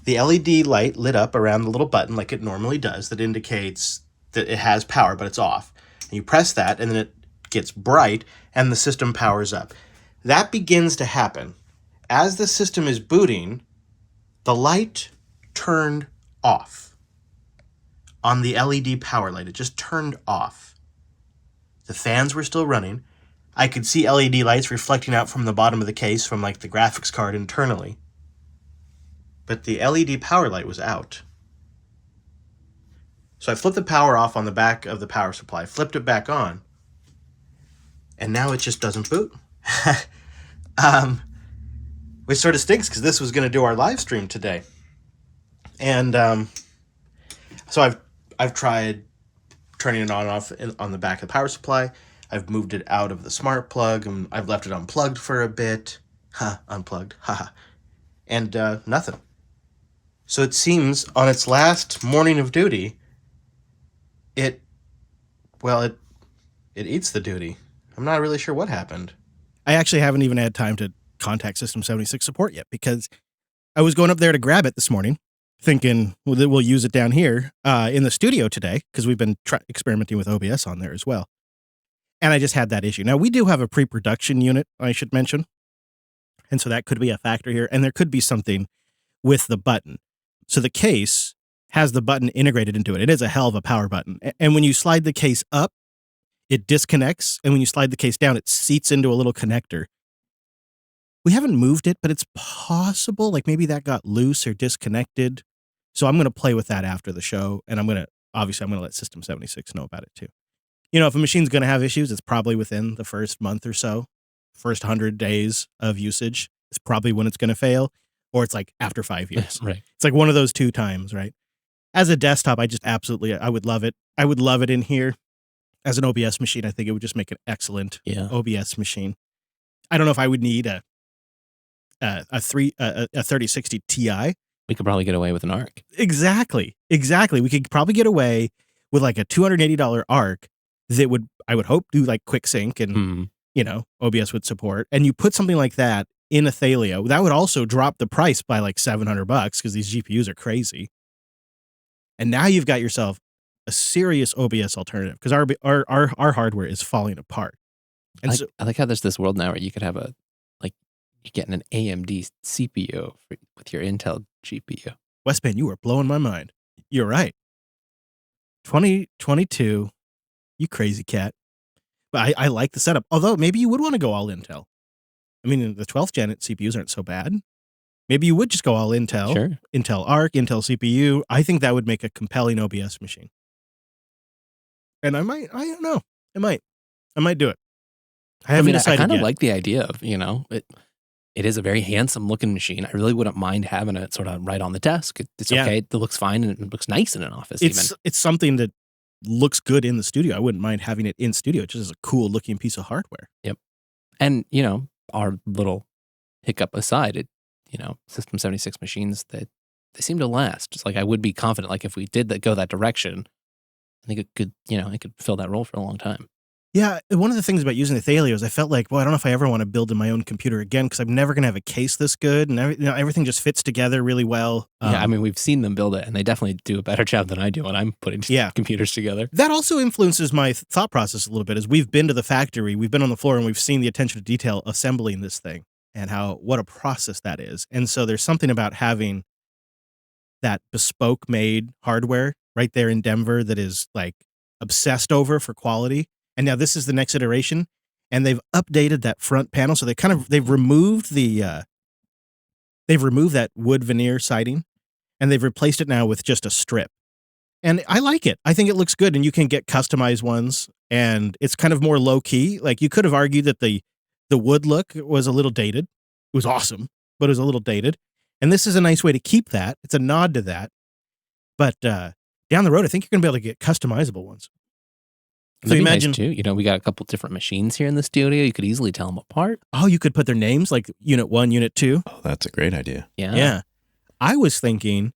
A: the LED light lit up around the little button like it normally does that indicates that it has power, but it's off. And you press that, and then it gets bright, and the system powers up. That begins to happen. As the system is booting, the light turned off on the LED power light. It just turned off. The fans were still running. I could see LED lights reflecting out from the bottom of the case from like the graphics card internally. But the LED power light was out. So I flipped the power off on the back of the power supply, flipped it back on, and now it just doesn't boot. Which sort of stinks because this was going to do our live stream today. And So I've tried turning it on and off on the back of the power supply. I've moved it out of the smart plug, and I've left it unplugged for a bit. Unplugged. And nothing. So it seems on its last morning of duty, it eats the duty. I'm not really sure what happened. I actually haven't even had time to contact System 76 support yet because I was going up there to grab it this morning, thinking we'll use it down here in the studio today because we've been experimenting with OBS on there as well. And I just had that issue. Now, we do have a pre-production unit, I should mention. And so that could be a factor here. And there could be something with the button. So the case has the button integrated into it. It is a hell of a power button. And when you slide the case up, it disconnects. And when you slide the case down, it seats into a little connector. We haven't moved it, but it's possible. Like maybe that got loose or disconnected. So I'm going to play with that after the show. And I'm going to let System 76 know about it too. You know, if a machine's going to have issues, it's probably within the first month or so, first 100 days of usage. It's probably when it's going to fail, or it's like after 5 years.
B: Right.
A: It's like one of those 2 times, right? As a desktop, I would love it. I would love it in here. As an OBS machine, I think it would just make an excellent OBS machine. I don't know if I would need a 3060 Ti.
B: We could probably get away with an ARC.
A: Exactly. We could probably get away with like a $280 ARC that would, I would hope, do like quick sync and, you know, OBS would support. And you put something like that in a Thelio, that would also drop the price by like $700 because these GPUs are crazy. And now you've got yourself a serious OBS alternative because our hardware is falling apart. And
B: I like how there's this world now where you could have you're getting an AMD CPU with your Intel GPU.
A: Westman, you are blowing my mind. You're right. 2022, you crazy cat. But I like the setup. Although maybe you would want to go all Intel. I mean, the 12th gen CPUs aren't so bad. Maybe you would just go all Intel.
B: Sure.
A: Intel Arc, Intel CPU. I think that would make a compelling OBS machine. And I don't know. I might do it. I haven't decided
B: I kind of
A: yet.
B: like the idea of, you know, it is a very handsome looking machine. I really wouldn't mind having it sort of right on the desk. It's okay. It looks fine and it looks nice in an office.
A: It's something that looks good in the studio. I wouldn't mind having it in studio. It just is a cool looking piece of hardware.
B: Yep. And, you know, our little hiccup aside, System 76 machines, they seem to last. It's like I would be confident, like if we did go that direction, I think it could fill that role for a long time.
A: Yeah, one of the things about using the Thelio is I felt like, well, I don't know if I ever want to build in my own computer again because I'm never going to have a case this good and everything just fits together really well.
B: I mean, we've seen them build it and they definitely do a better job than I do when I'm putting computers together.
A: That also influences my thought process a little bit as we've been to the factory, we've been on the floor and we've seen the attention to detail assembling this thing and what a process that is. And so there's something about having that bespoke made hardware right there in Denver that is like obsessed over for quality. And now this is the next iteration, and they've updated that front panel. So they've removed that wood veneer siding, and they've replaced it now with just a strip. And I like it. I think it looks good, and you can get customized ones, and it's kind of more low key. Like you could have argued that the wood look was a little dated. It was awesome, but it was a little dated. And this is a nice way to keep that. It's a nod to that. But down the road, I think you're going to be able to get customizable ones.
B: So you imagine, nice too. You know, we got a couple different machines here in the studio. You could easily tell them apart.
A: Oh, you could put their names like Unit 1, Unit 2.
C: Oh, that's a great idea.
A: Yeah. I was thinking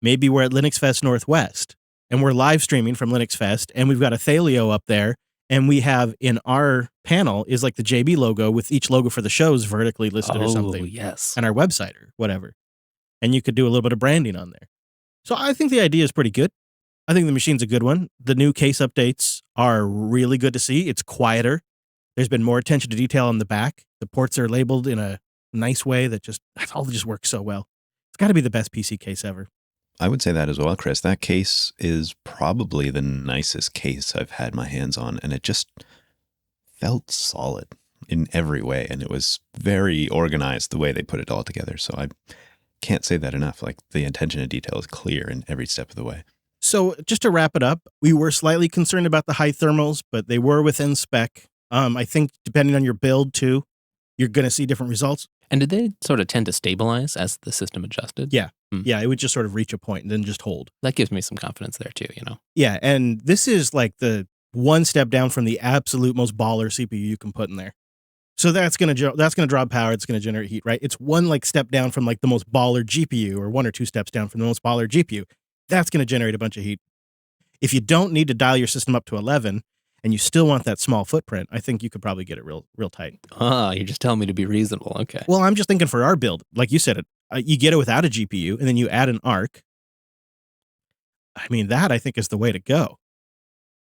A: maybe we're at Linux Fest Northwest and we're live streaming from Linux Fest and we've got a Thelio up there and we have in our panel is like the JB logo with each logo for the shows vertically listed or something.
B: Oh, yes.
A: And our website or whatever. And you could do a little bit of branding on there. So I think the idea is pretty good. I think the machine's a good one. The new case updates are really good to see. It's quieter. There's been more attention to detail on the back. The ports are labeled in a nice way that all just works so well. It's got to be the best PC case ever.
C: I would say that as well, Chris. That case is probably the nicest case I've had my hands on, and it just felt solid in every way, and it was very organized the way they put it all together. So I can't say that enough. Like the attention to detail is clear in every step of the way.
A: So just to wrap it up, we were slightly concerned about the high thermals, but they were within spec. I think depending on your build too, you're going to see different results.
B: And did they sort of tend to stabilize as the system adjusted?
A: Yeah. Yeah, it would just sort of reach a point and then just hold.
B: That gives me some confidence there too, you know?
A: Yeah, and this is like the one step down from the absolute most baller CPU you can put in there. So that's gonna draw power. It's gonna generate heat, right? It's one like step down from like the most baller GPU, or one or two steps down from the most baller GPU. That's gonna generate a bunch of heat. If you don't need to dial your system up to 11 and you still want that small footprint, I think you could probably get it real tight.
B: You're just telling me to be reasonable. Okay.
A: Well, I'm just thinking for our build, like you said, you get it without a GPU, and then you add an ARC. I mean, that I think is the way to go.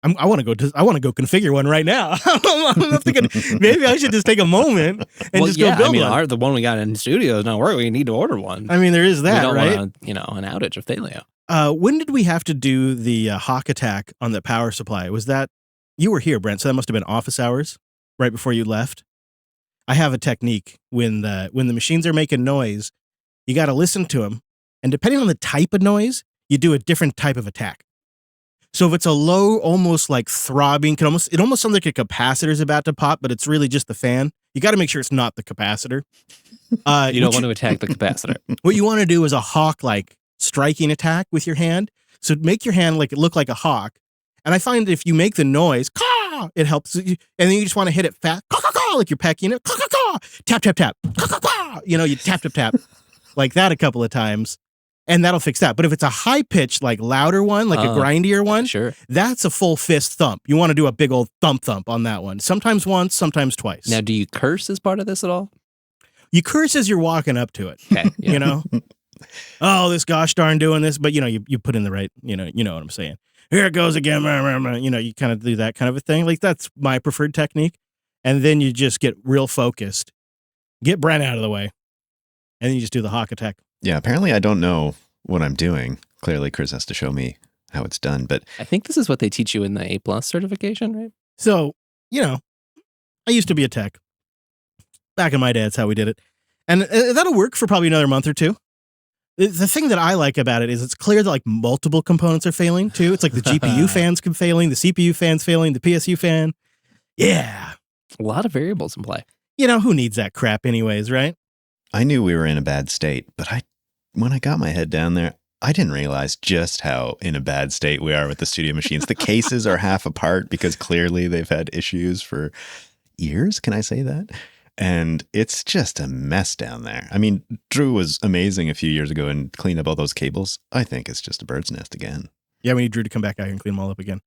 A: I want to go configure one right now. I'm thinking maybe I should just take a moment and just go build one.
B: The one we got in the studio is not working. We need to order one.
A: I mean, there is that,
B: we don't
A: right?
B: Want an outage of Thelio.
A: When did we have to do the hawk attack on the power supply? Was that, you were here, Brent, so that must have been office hours right before you left. I have a technique when the machines are making noise, you got to listen to them, and depending on the type of noise, you do a different type of attack. So if it's a low, almost like throbbing, it almost sounds like a capacitor's about to pop, but it's really just the fan. You got to make sure it's not the capacitor.
B: You don't want to attack the capacitor.
A: What you want to do is a hawk like striking attack with your hand. So make your hand like it look like a hawk. And I find if you make the noise, caw, it helps. And then you just want to hit it fast, caw, caw, caw, like you're pecking it, caw, caw, caw, tap, tap, tap, caw, caw, caw. You tap, tap, tap, like that a couple of times. And that'll fix that. But if it's a high-pitched, like louder one, like a grindier one,
B: sure,
A: that's a full fist thump. You want to do a big old thump on that one. Sometimes once, sometimes twice.
B: Now, do you curse as part of this at all?
A: You curse as you're walking up to it.
B: Okay, yeah.
A: Oh, this gosh darn doing this. But, you put in the right, you know what I'm saying. Here it goes again. You kind of do that kind of a thing. Like, that's my preferred technique. And then you just get real focused. Get Brent out of the way. And then you just do the hawk attack.
C: Yeah, apparently I don't know what I'm doing. Clearly, Chris has to show me how it's done. But
B: I think this is what they teach you in the A+ certification, right?
A: So, I used to be a tech. Back in my day, that's how we did it. And that'll work for probably another month or two. The thing that I like about it is it's clear that like multiple components are failing too. It's like the GPU fans failing, the CPU fans failing, the PSU fan. Yeah.
B: A lot of variables in play.
A: Who needs that crap anyways, right?
C: I knew we were in a bad state, but when I got my head down there, I didn't realize just how in a bad state we are with the studio machines. The cases are half apart because clearly they've had issues for years. Can I say that? And it's just a mess down there. I mean, Drew was amazing a few years ago and cleaned up all those cables. I think it's just a bird's nest again.
A: Yeah, we need Drew to come back out here and clean them all up again.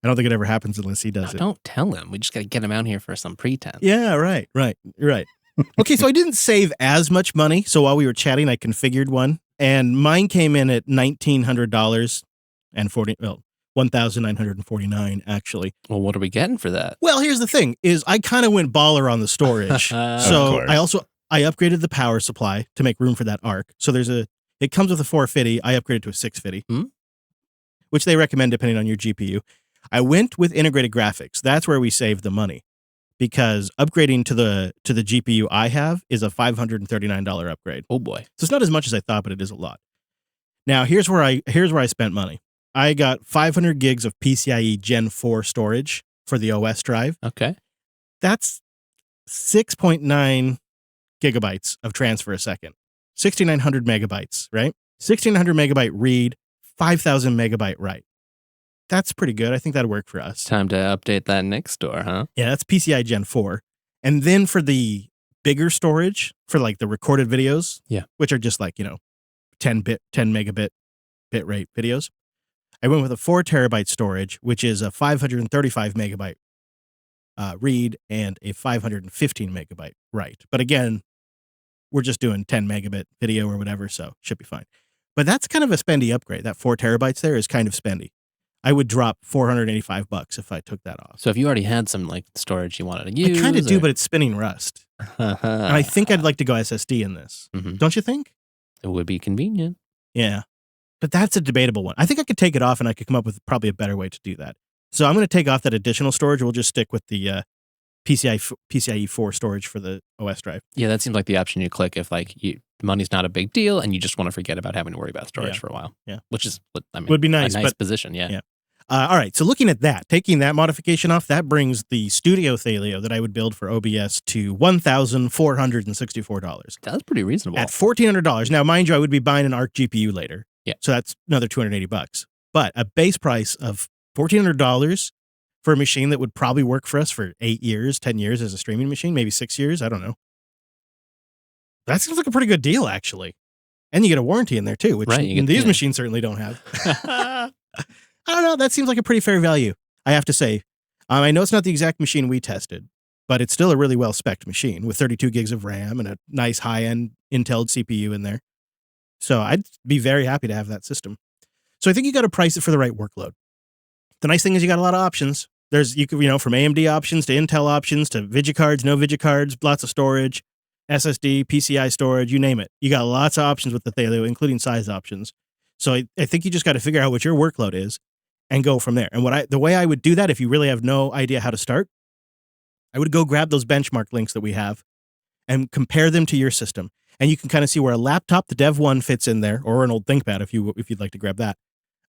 A: I don't think it ever happens unless he does it.
B: Don't tell him. We just got to get him out here for some pretense.
A: Yeah, right. Okay, so I didn't save as much money. So while we were chatting, I configured one, and mine came in at $1,900 and $1,949 actually.
B: Well, what are we getting for that?
A: Well, here's the thing: is I kind of went baller on the storage. So I upgraded the power supply to make room for that ARC. So it comes with a 450. I upgraded to a 650, which they recommend depending on your GPU. I went with integrated graphics. That's where we saved the money. Because upgrading to the GPU I have is a $539 upgrade.
B: Oh boy.
A: So it's not as much as I thought, but it is a lot. Now, here's where I spent money. I got 500 gigs of PCIe Gen 4 storage for the OS drive.
B: Okay.
A: That's 6.9 gigabytes of transfer a second. 6,900 megabytes, right? 1,600 megabyte read, 5,000 megabyte write. That's pretty good. I think that'd work for us.
B: Time to update that next door, huh?
A: Yeah, that's PCI Gen 4. And then for the bigger storage, for like the recorded videos, which are just like, 10 megabit bit rate videos, I went with a 4 terabyte storage, which is a 535 megabyte read and a 515 megabyte write. But again, we're just doing 10 megabit video or whatever, so should be fine. But that's kind of a spendy upgrade. That 4 terabytes there is kind of spendy. I would drop $485 if I took that off.
B: So if you already had some like storage you wanted to use,
A: I kind of do, but it's spinning Rust, and I think I'd like to go SSD in this.
B: Mm-hmm.
A: Don't you think?
B: It would be convenient.
A: Yeah, but that's a debatable one. I think I could take it off, and I could come up with probably a better way to do that. So I'm going to take off that additional storage. We'll just stick with the PCIe 4 storage for the OS drive.
B: Yeah, that seems like the option you click if like money's not a big deal and you just want to forget about having to worry about storage for a while.
A: Yeah,
B: which is,
A: would be nice.
B: A nice position. Yeah.
A: All right, so looking at that, taking that modification off, that brings the studio Thelio that I would build for OBS to $1,464
B: That's pretty reasonable.
A: at $1,400. Now, mind you, I would be buying an ARC GPU later.
B: Yeah.
A: So that's another $280. But a base price of $1,400 for a machine that would probably work for us for 8 years, 10 years as a streaming machine, maybe 6 years. I don't know. That seems like a pretty good deal, actually. And you get a warranty in there too, which
B: Right, you get-
A: these
B: yeah.
A: machines certainly don't have. I don't know. That seems like a pretty fair value, I have to say. I know it's not the exact machine we tested, but it's still a really well-spec'd machine with 32 gigs of RAM and a nice high-end Intel CPU in there. So I'd be very happy to have that system. So I think you got to price it for the right workload. The nice thing is you got a lot of options. There's, from AMD options to Intel options to Vidya cards, no Vidya cards, lots of storage, SSD, PCI storage, you name it. You got lots of options with the Thelio, including size options. So I think you just got to figure out what your workload is and go from there. And the way I would do that, if you really have no idea how to start, I would go grab those benchmark links that we have and compare them to your system. And you can kind of see where a laptop, the Dev 1 fits in there, or an old ThinkPad if you'd like to grab that.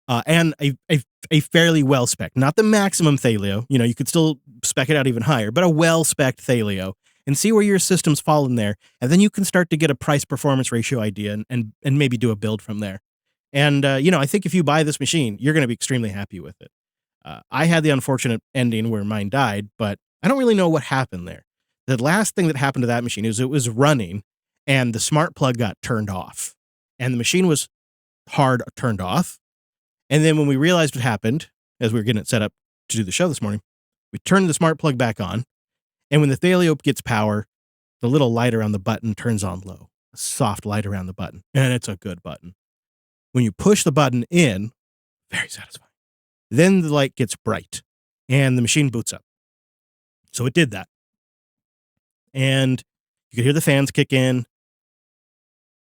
A: And a fairly well-spec, not the maximum Thelio. You could still spec it out even higher, but a well-spec Thelio, and see where your systems fall in there. And then you can start to get a price-performance ratio idea and maybe do a build from there. And, I think if you buy this machine, you're going to be extremely happy with it. I had the unfortunate ending where mine died, but I don't really know what happened there. The last thing that happened to that machine is it was running and the smart plug got turned off and the machine was hard turned off. And then when we realized what happened, as we were getting it set up to do the show this morning, we turned the smart plug back on. And when the Thelio gets power, the little light around the button turns on low, a soft light around the button. And it's a good button. When you push the button in, very satisfying. Then the light gets bright and the machine boots up. So it did that. And you could hear the fans kick in.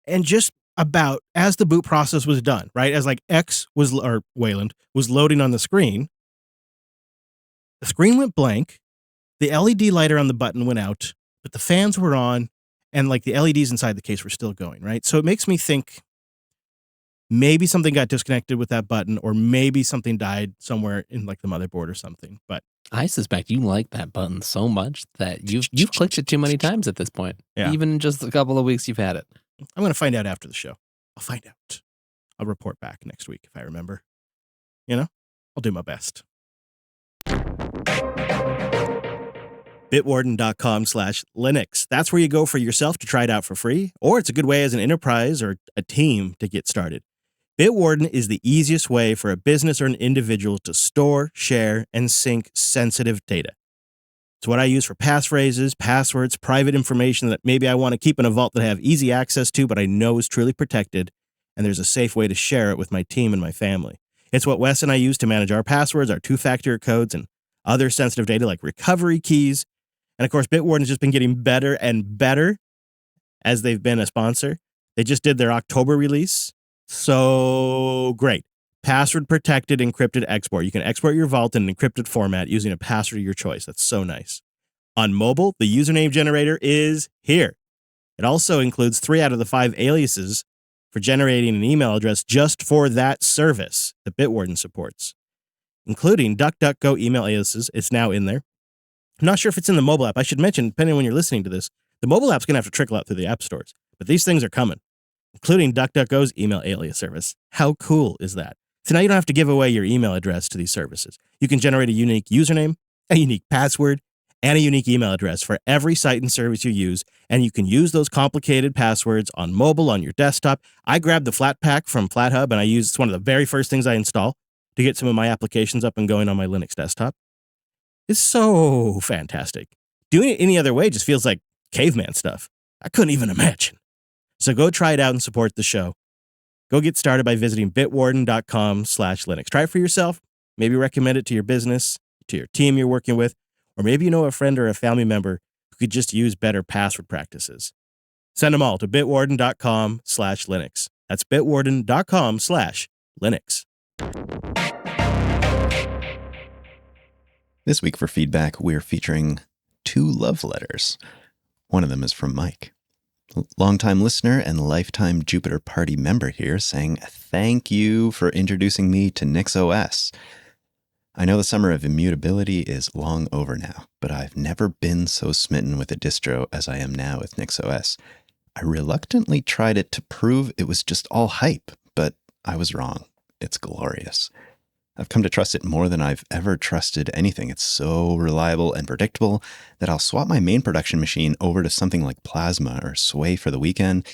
A: And just about as the boot process was done, right? As like Wayland was loading on the screen went blank. The LED light around the button went out, but the fans were on and like the LEDs inside the case were still going, right? So it makes me think maybe something got disconnected with that button, or maybe something died somewhere in like the motherboard or something. But
B: I suspect you like that button so much that you've clicked it too many times at this point.
A: Yeah.
B: Even in just a couple of weeks you've had it.
A: I'm going to find out after the show. I'll find out. I'll report back next week if I remember. I'll do my best. Bitwarden.com/Linux. That's where you go for yourself to try it out for free, or it's a good way as an enterprise or a team to get started. Bitwarden is the easiest way for a business or an individual to store, share, and sync sensitive data. It's what I use for passphrases, passwords, private information that maybe I want to keep in a vault that I have easy access to, but I know is truly protected, and there's a safe way to share it with my team and my family. It's what Wes and I use to manage our passwords, our two-factor codes, and other sensitive data like recovery keys. And of course, Bitwarden's just been getting better and better as they've been a sponsor. They just did their October release. So great. Password protected encrypted export. You can export your vault in an encrypted format using a password of your choice. That's so nice. On mobile, the username generator is here. It also includes 3 out of the 5 aliases for generating an email address just for that service that Bitwarden supports, including DuckDuckGo email aliases. It's now in there. I'm not sure if it's in the mobile app. I should mention, depending on when you're listening to this, the mobile app's going to have to trickle out through the app stores. But these things are coming, including DuckDuckGo's email alias service. How cool is that? So now you don't have to give away your email address to these services. You can generate a unique username, a unique password, and a unique email address for every site and service you use, and you can use those complicated passwords on mobile, on your desktop. I grabbed the Flatpak from FlatHub, and it's one of the very first things I install to get some of my applications up and going on my Linux desktop. It's so fantastic. Doing it any other way just feels like caveman stuff. I couldn't even imagine. So go try it out and support the show. Go get started by visiting bitwarden.com/Linux. Try it for yourself. Maybe recommend it to your business, to your team you're working with, or maybe you know a friend or a family member who could just use better password practices. Send them all to bitwarden.com/Linux. That's bitwarden.com/Linux.
C: This week for feedback, we're featuring 2 love letters. One of them is from Mike, longtime listener and lifetime Jupiter Party member here, saying, "Thank you for introducing me to NixOS. I know the summer of immutability is long over now, but I've never been so smitten with a distro as I am now with NixOS. I reluctantly tried it to prove it was just all hype, but I was wrong. It's glorious. I've come to trust it more than I've ever trusted anything. It's so reliable and predictable that I'll swap my main production machine over to something like Plasma or Sway for the weekend,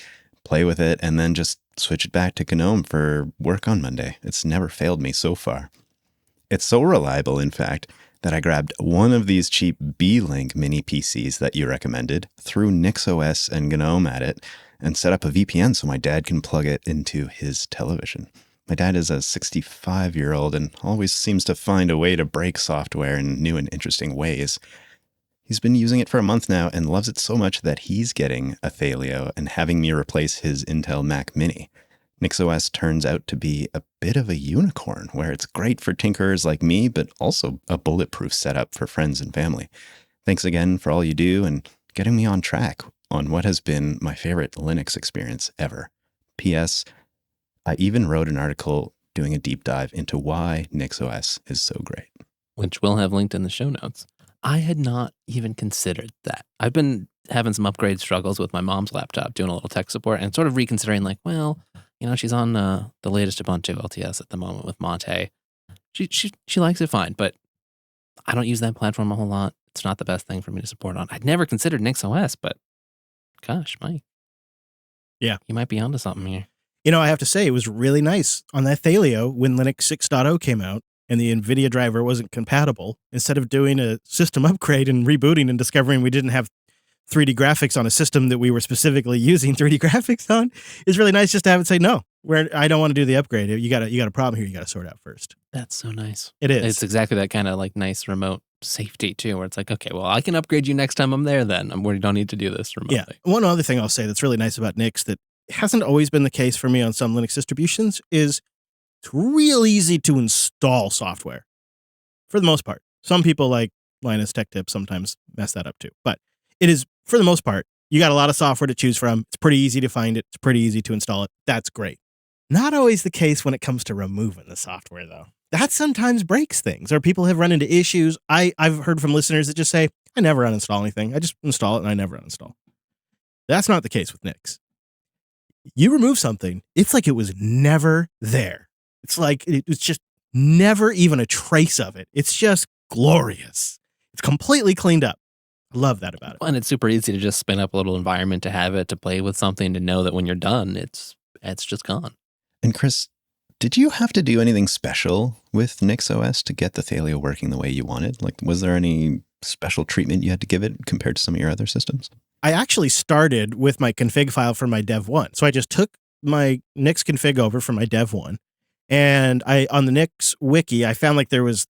C: play with it, and then just switch it back to GNOME for work on Monday. It's never failed me so far. It's so reliable, in fact, that I grabbed one of these cheap B-Link mini PCs that you recommended, threw NixOS and GNOME at it, and set up a VPN so my dad can plug it into his television. My dad is a 65-year-old and always seems to find a way to break software in new and interesting ways. He's been using it for a month now and loves it so much that he's getting a Thelio and having me replace his Intel Mac Mini. NixOS turns out to be a bit of a unicorn, where it's great for tinkerers like me, but also a bulletproof setup for friends and family. Thanks again for all you do and getting me on track on what has been my favorite Linux experience ever. P.S. I even wrote an article doing a deep dive into why NixOS is so great.
B: Which we'll have linked in the show notes. I had not even considered that. I've been having some upgrade struggles with my mom's laptop, doing a little tech support, and sort of reconsidering like, well, you know, she's on the latest Ubuntu LTS at the moment with Monte. She likes it fine, but I don't use that platform a whole lot. It's not the best thing for me to support on. I'd never considered NixOS, but gosh, Mike.
A: Yeah.
B: You might be onto something here.
A: You know, I have to say, it was really nice on that Thelio when Linux 6.0 came out and the NVIDIA driver wasn't compatible. Instead of doing a system upgrade and rebooting and discovering we didn't have 3D graphics on a system that we were specifically using 3D graphics on, it's really nice just to have it say, no, I don't want to do the upgrade. You got a problem here you got to sort out first.
B: That's so nice.
A: It is.
B: It's exactly that kind of like nice remote safety too, where it's like, okay, well, I can upgrade you next time I'm there then. We don't need to do this remotely.
A: Yeah. One other thing I'll say that's really nice about Nix that hasn't always been the case for me on some Linux distributions is it's real easy to install software for the most part. Some people like Linus Tech Tips sometimes mess that up too, but it is, for the most part, you got a lot of software to choose from. It's pretty easy to find it. It's pretty easy to install it. That's great. Not always the case when it comes to removing the software though. That sometimes breaks things, or people have run into issues. I've heard from listeners that just say, I never uninstall anything. I just install it and I never uninstall. That's not the case with Nix. You remove something, it's like it was never there. It's like it was just never even a trace of it. It's just glorious. It's completely cleaned up. I love that about it.
B: And it's super easy to just spin up a little environment to have it, to play with something, to know that when you're done, it's just gone.
C: And Chris, did you have to do anything special with NixOS to get the Thelio working the way you wanted? Like, was there any special treatment you had to give it compared to some of your other systems?
A: I actually started with my config file for my dev 1. So I just took my Nix config over from my dev 1. And on the Nix wiki, I found like there was,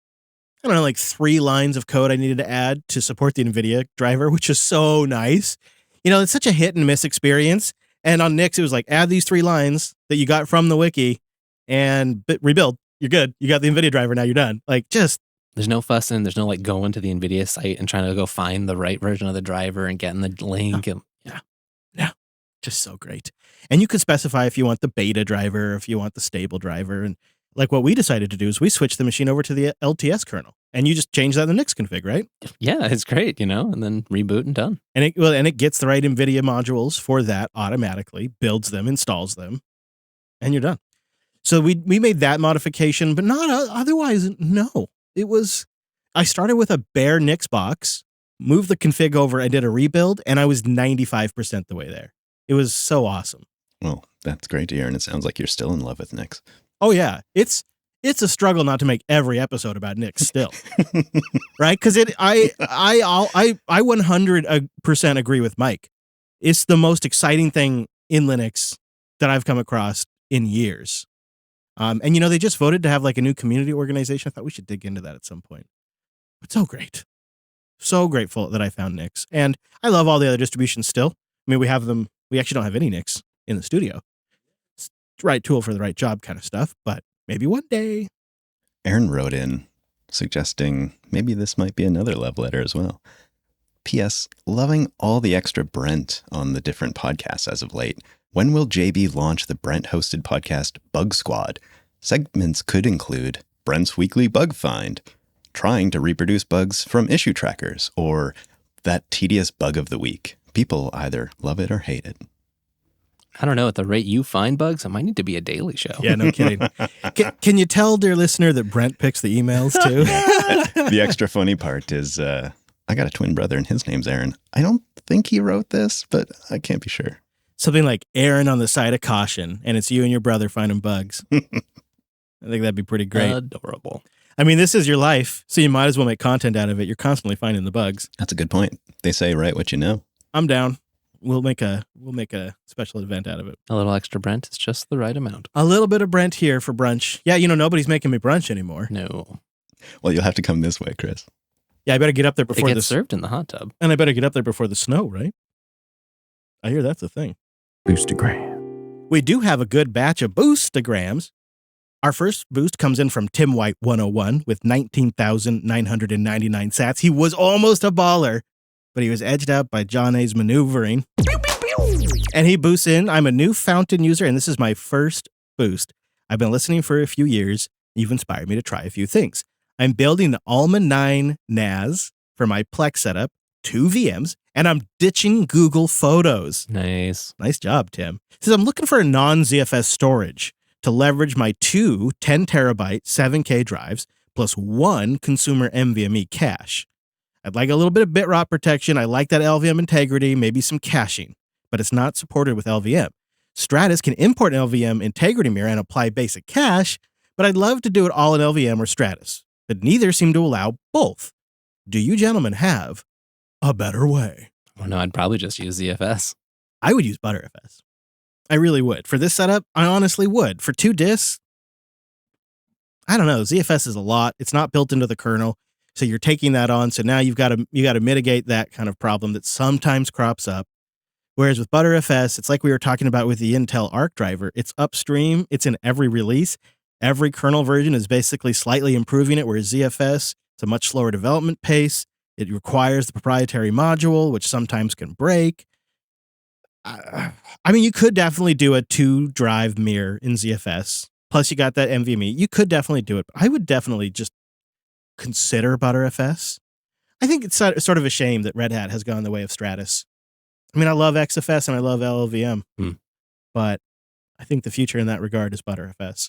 A: I don't know, like 3 lines of code I needed to add to support the NVIDIA driver, which is so nice. You know, it's such a hit and miss experience. And on Nix, it was like, add these 3 lines that you got from the wiki and rebuild. You're good. You got the NVIDIA driver. Now you're done. Like, just.
B: There's no fussing. There's no like going to the NVIDIA site and trying to go find the right version of the driver and getting the link.
A: Yeah. Just so great. And you can specify if you want the beta driver, if you want the stable driver. And like what we decided to do is we switched the machine over to the LTS kernel. And you just change that in the Nix config, right?
B: Yeah, it's great, you know, and then reboot and done.
A: And it gets the right NVIDIA modules for that automatically, builds them, installs them, and you're done. So we made that modification, but not otherwise, no. I started with a bare Nix box, moved the config over, and did a rebuild, and I was 95% the way there. It was so awesome.
C: Well, that's great to hear, and it sounds like you're still in love with Nix.
A: Oh yeah, it's a struggle not to make every episode about Nix still, right? Because I 100% agree with Mike. It's the most exciting thing in Linux that I've come across in years. And you know, they just voted to have like a new community organization. I thought we should dig into that at some point. But so great. So grateful that I found Nix. And I love all the other distributions still. I mean, we have them. We actually don't have any Nix in the studio. It's the right tool for the right job kind of stuff, but maybe one day.
C: Aaron wrote in suggesting maybe this might be another love letter as well. P.S. Loving all the extra Brent on the different podcasts as of late. When will JB launch the Brent-hosted podcast Bug Squad? Segments could include Brent's Weekly Bug Find, trying to reproduce bugs from issue trackers, or that tedious bug of the week. People either love it or hate it.
B: I don't know. At the rate you find bugs, it might need to be a daily show.
A: Yeah, no kidding. Can you tell, dear listener, that Brent picks the emails too?
C: The extra funny part is I got a twin brother and his name's Aaron. I don't think he wrote this, but I can't be sure.
A: Something like Aaron on the side of caution, and it's you and your brother finding bugs. I think that'd be pretty great.
B: Adorable.
A: I mean, this is your life, so you might as well make content out of it. You're constantly finding the bugs.
C: That's a good point. They say write what you know.
A: I'm down. We'll make a special event out of it.
B: A little extra Brent is just the right amount.
A: A little bit of Brent here for brunch. Yeah, nobody's making me brunch anymore.
B: No.
C: Well, you'll have to come this way, Chris.
A: Yeah, I better get up there
B: It
A: before
B: gets served in the hot tub.
A: and I better get up there before the snow, right? I hear that's a thing.
H: Boostagram.
A: We do have a good batch of boostagrams. Our first boost comes in from Tim White 101 with 19,999 sats. He was almost a baller, but he was edged out by John A's maneuvering. And he boosts in, I'm a new Fountain user, and this is my first boost. I've been listening for a few years. You've inspired me to try a few things. I'm building the Alma 9 NAS for my Plex setup, 2 VMs, and I'm ditching Google Photos.
B: Nice.
A: Nice job, Tim. He says, I'm looking for a non-ZFS storage to leverage my 2 10 terabyte 7K drives plus 1 consumer NVMe cache. I'd like a little bit of bitrot protection. I like that LVM integrity, maybe some caching, but it's not supported with LVM. Stratus can import an LVM integrity mirror and apply basic cache, but I'd love to do it all in LVM or Stratus, but neither seem to allow both. Do you gentlemen have a better way?
B: Oh, no, I'd probably just use ZFS.
A: I would use ButterFS. I really would. For this setup, I honestly would. For 2 disks, I don't know. ZFS is a lot. It's not built into the kernel. So you're taking that on. So now you got to mitigate that kind of problem that sometimes crops up. Whereas with ButterFS, it's like we were talking about with the Intel Arc driver. It's upstream. It's in every release. Every kernel version is basically slightly improving it, whereas ZFS, it's a much slower development pace. It requires the proprietary module, which sometimes can break. I mean, you could definitely do a 2-drive mirror in ZFS. Plus, you got that NVMe. You could definitely do it. But I would definitely just consider ButterFS. I think it's sort of a shame that Red Hat has gone the way of Stratus. I mean, I love XFS and I love LLVM, but I think the future in that regard is ButterFS.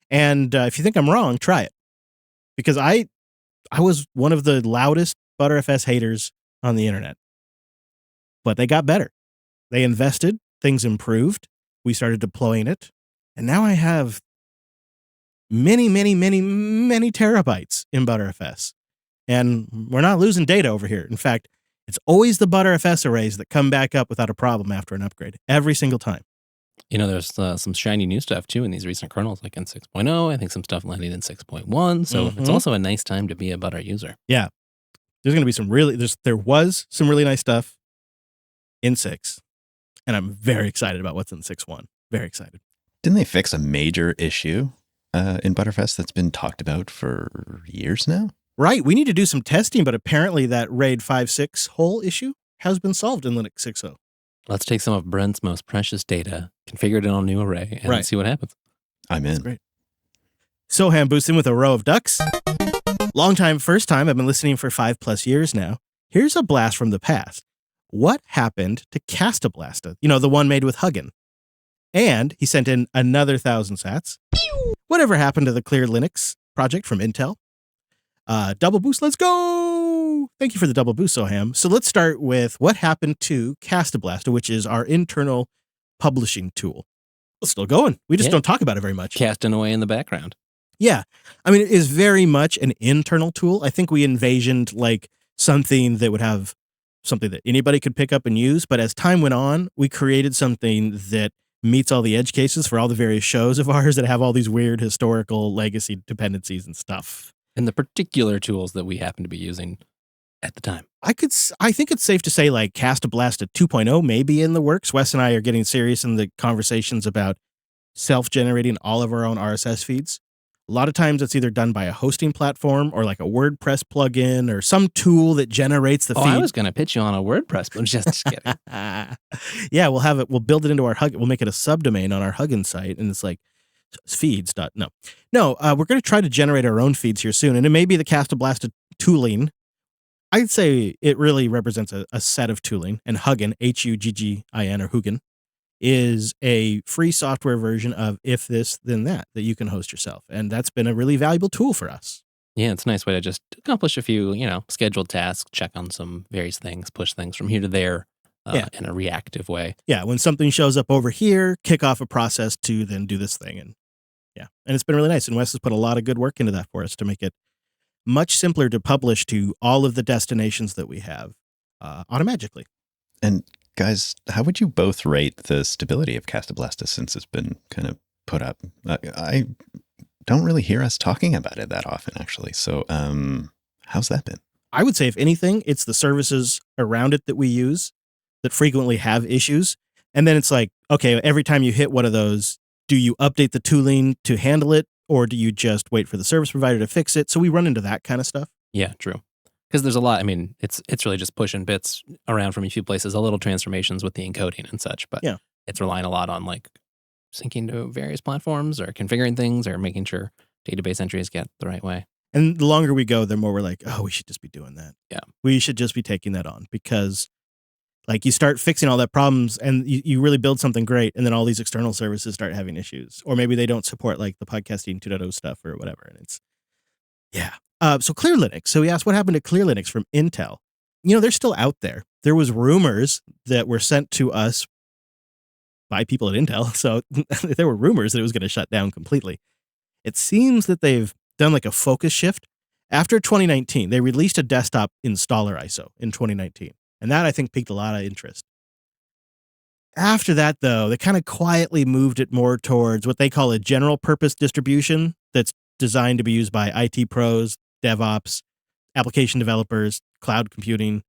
A: And if you think I'm wrong, try it. Because I was one of the loudest ButterFS haters on the internet. But they got better. They invested, things improved, we started deploying it, and now I have many terabytes in ButterFS. And we're not losing data over here. In fact, it's always the ButterFS arrays that come back up without a problem after an upgrade, every single time.
B: There's some shiny new stuff too in these recent kernels, like in 6.0. I think some stuff landing in 6.1. So it's also a nice time to be a Butter user.
A: Yeah. There's going to be there was some really nice stuff in 6. And I'm very excited about what's in 6.1. Very excited.
C: Didn't they fix a major issue in ButterFS that's been talked about for years now?
A: Right. We need to do some testing, but apparently that RAID 5.6 hole issue has been solved in Linux 6.0.
B: Let's take some of Brent's most precious data, configure it on a new array, and see what happens.
C: I'm in.
A: That's great. Soham boosts in with a row of ducks. Long time, first time. I've been listening for 5+ years now. Here's a blast from the past. What happened to Castablasta? The one made with Huggin. And he sent in another 1,000 sats. Whatever happened to the Clear Linux project from Intel? Double boost, let's go! Thank you for the double boost, Soham. So let's start with what happened to Castablasta, which is our internal publishing tool. It's still going. We just don't talk about it very much.
B: Casting away in the background.
A: Yeah. I mean, it is very much an internal tool. I think we envisioned like something that would have something that anybody could pick up and use. But as time went on, we created something that meets all the edge cases for all the various shows of ours that have all these weird historical legacy dependencies and stuff.
B: And the particular tools that we happen to be using at the time.
A: I think it's safe to say like Castablasta 2.0 may be in the works. Wes and I are getting serious in the conversations about self-generating all of our own RSS feeds. A lot of times it's either done by a hosting platform or like a WordPress plugin or some tool that generates the feed.
B: I was going to pitch you on a WordPress, but just kidding.
A: Yeah, we'll build it into our Huggin. We'll make it a subdomain on our Huggin site. And it's like, Feeds. No. We're going to try to generate our own feeds here soon, and it may be the Castablasta tooling. I'd say it really represents a set of tooling, and Huggin, Huggin, or Hugin, is a free software version of If This Then That you can host yourself, and that's been a really valuable tool for us.
B: Yeah, it's a nice way to just accomplish a few, scheduled tasks, check on some various things, push things from here to there in a reactive way.
A: Yeah, when something shows up over here, kick off a process to then do this thing. And it's been really nice. And Wes has put a lot of good work into that for us to make it much simpler to publish to all of the destinations that we have automatically.
C: And guys, how would you both rate the stability of Castablasta since it's been kind of put up? I don't really hear us talking about it that often, actually. So how's that been?
A: I would say, if anything, it's the services around it that we use that frequently have issues. And then it's like, okay, every time you hit one of those, do you update the tooling to handle it, or do you just wait for the service provider to fix it? So we run into that kind of stuff.
B: Yeah, true. Because there's a lot. I mean, it's really just pushing bits around from a few places, a little transformations with the encoding and such. But it's relying a lot on like syncing to various platforms or configuring things or making sure database entries get the right way.
A: And the longer we go, the more we're like, oh, we should just be doing that.
B: Yeah.
A: We should just be taking that on, because like you start fixing all that problems and you really build something great, and then all these external services start having issues, or maybe they don't support like the podcasting 2.0 stuff or whatever. And it's, so Clear Linux. So we asked what happened to Clear Linux from Intel. They're still out there. There was rumors that were sent to us by people at Intel. So there were rumors that it was going to shut down completely. It seems that they've done like a focus shift. After 2019, they released a desktop installer ISO in 2019. And that, I think, piqued a lot of interest. After that, though, they kind of quietly moved it more towards what they call a general purpose distribution that's designed to be used by IT pros, DevOps, application developers, cloud computing.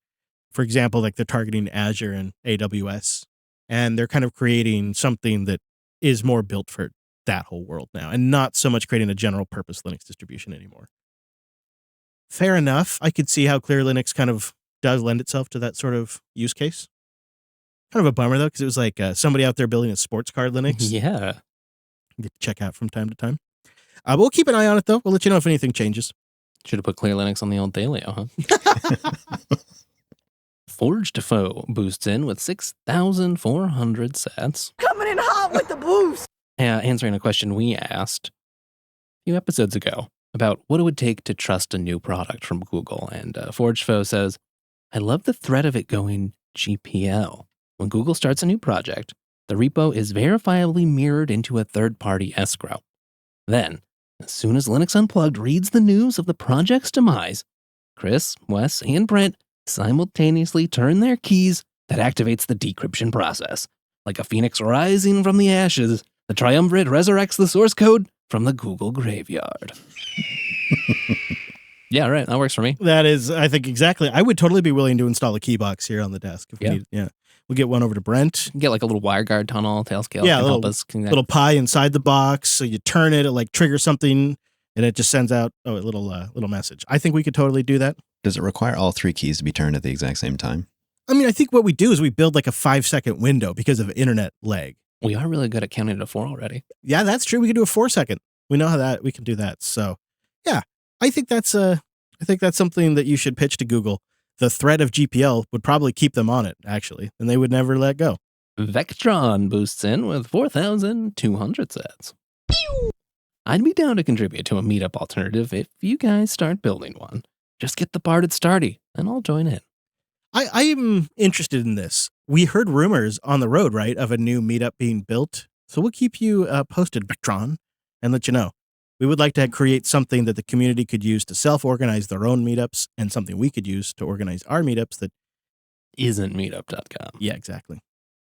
A: For example, like they're targeting Azure and AWS. And they're kind of creating something that is more built for that whole world now, and not so much creating a general purpose Linux distribution anymore. Fair enough. I could see how Clear Linux kind of does lend itself to that sort of use case. Kind of a bummer, though, because it was like somebody out there building a sports car Linux.
B: Yeah.
A: You get to check out from time to time. We'll keep an eye on it, though. We'll let you know if anything changes.
B: Should have put Clear Linux on the old Thelio, huh? Forged Foe boosts in with 6,400 sats.
G: Coming in hot with the boost.
B: Answering a question we asked a few episodes ago about what it would take to trust a new product from Google. And Forged Foe says, I love the threat of it going GPL. When Google starts a new project, the repo is verifiably mirrored into a third-party escrow. Then, as soon as Linux Unplugged reads the news of the project's demise, Chris, Wes, and Brent simultaneously turn their keys that activates the decryption process. Like a phoenix rising from the ashes, the triumvirate resurrects the source code from the Google graveyard. Yeah, right. That works for me.
A: That is, I think, exactly. I would totally be willing to install a key box here on the desk if we need. Yeah. We'll get one over to Brent.
B: Get like a little WireGuard tunnel, Tailscale.
A: Yeah,
B: can help us
A: little pie inside the box. So you turn it, like triggers something, and it just sends out a little message. I think we could totally do that.
C: Does it require all three keys to be turned at the exact same time?
A: I mean, I think what we do is we build like a 5-second window because of internet lag.
B: We are really good at counting to 4 already.
A: Yeah, that's true. We can do a 4-second. We know how we can do that. So, yeah, I think that's something that you should pitch to Google. The threat of GPL would probably keep them on it, actually, and they would never let go.
B: Vectron boosts in with 4,200 sats. I'd be down to contribute to a meetup alternative if you guys start building one. Just get the part at Starty, and I'll join in.
A: I am interested in this. We heard rumors on the road, right, of a new meetup being built. So we'll keep you posted, Vectron, and let you know. We would like to create something that the community could use to self-organize their own meetups, and something we could use to organize our meetups that
B: isn't meetup.com.
A: Yeah, exactly.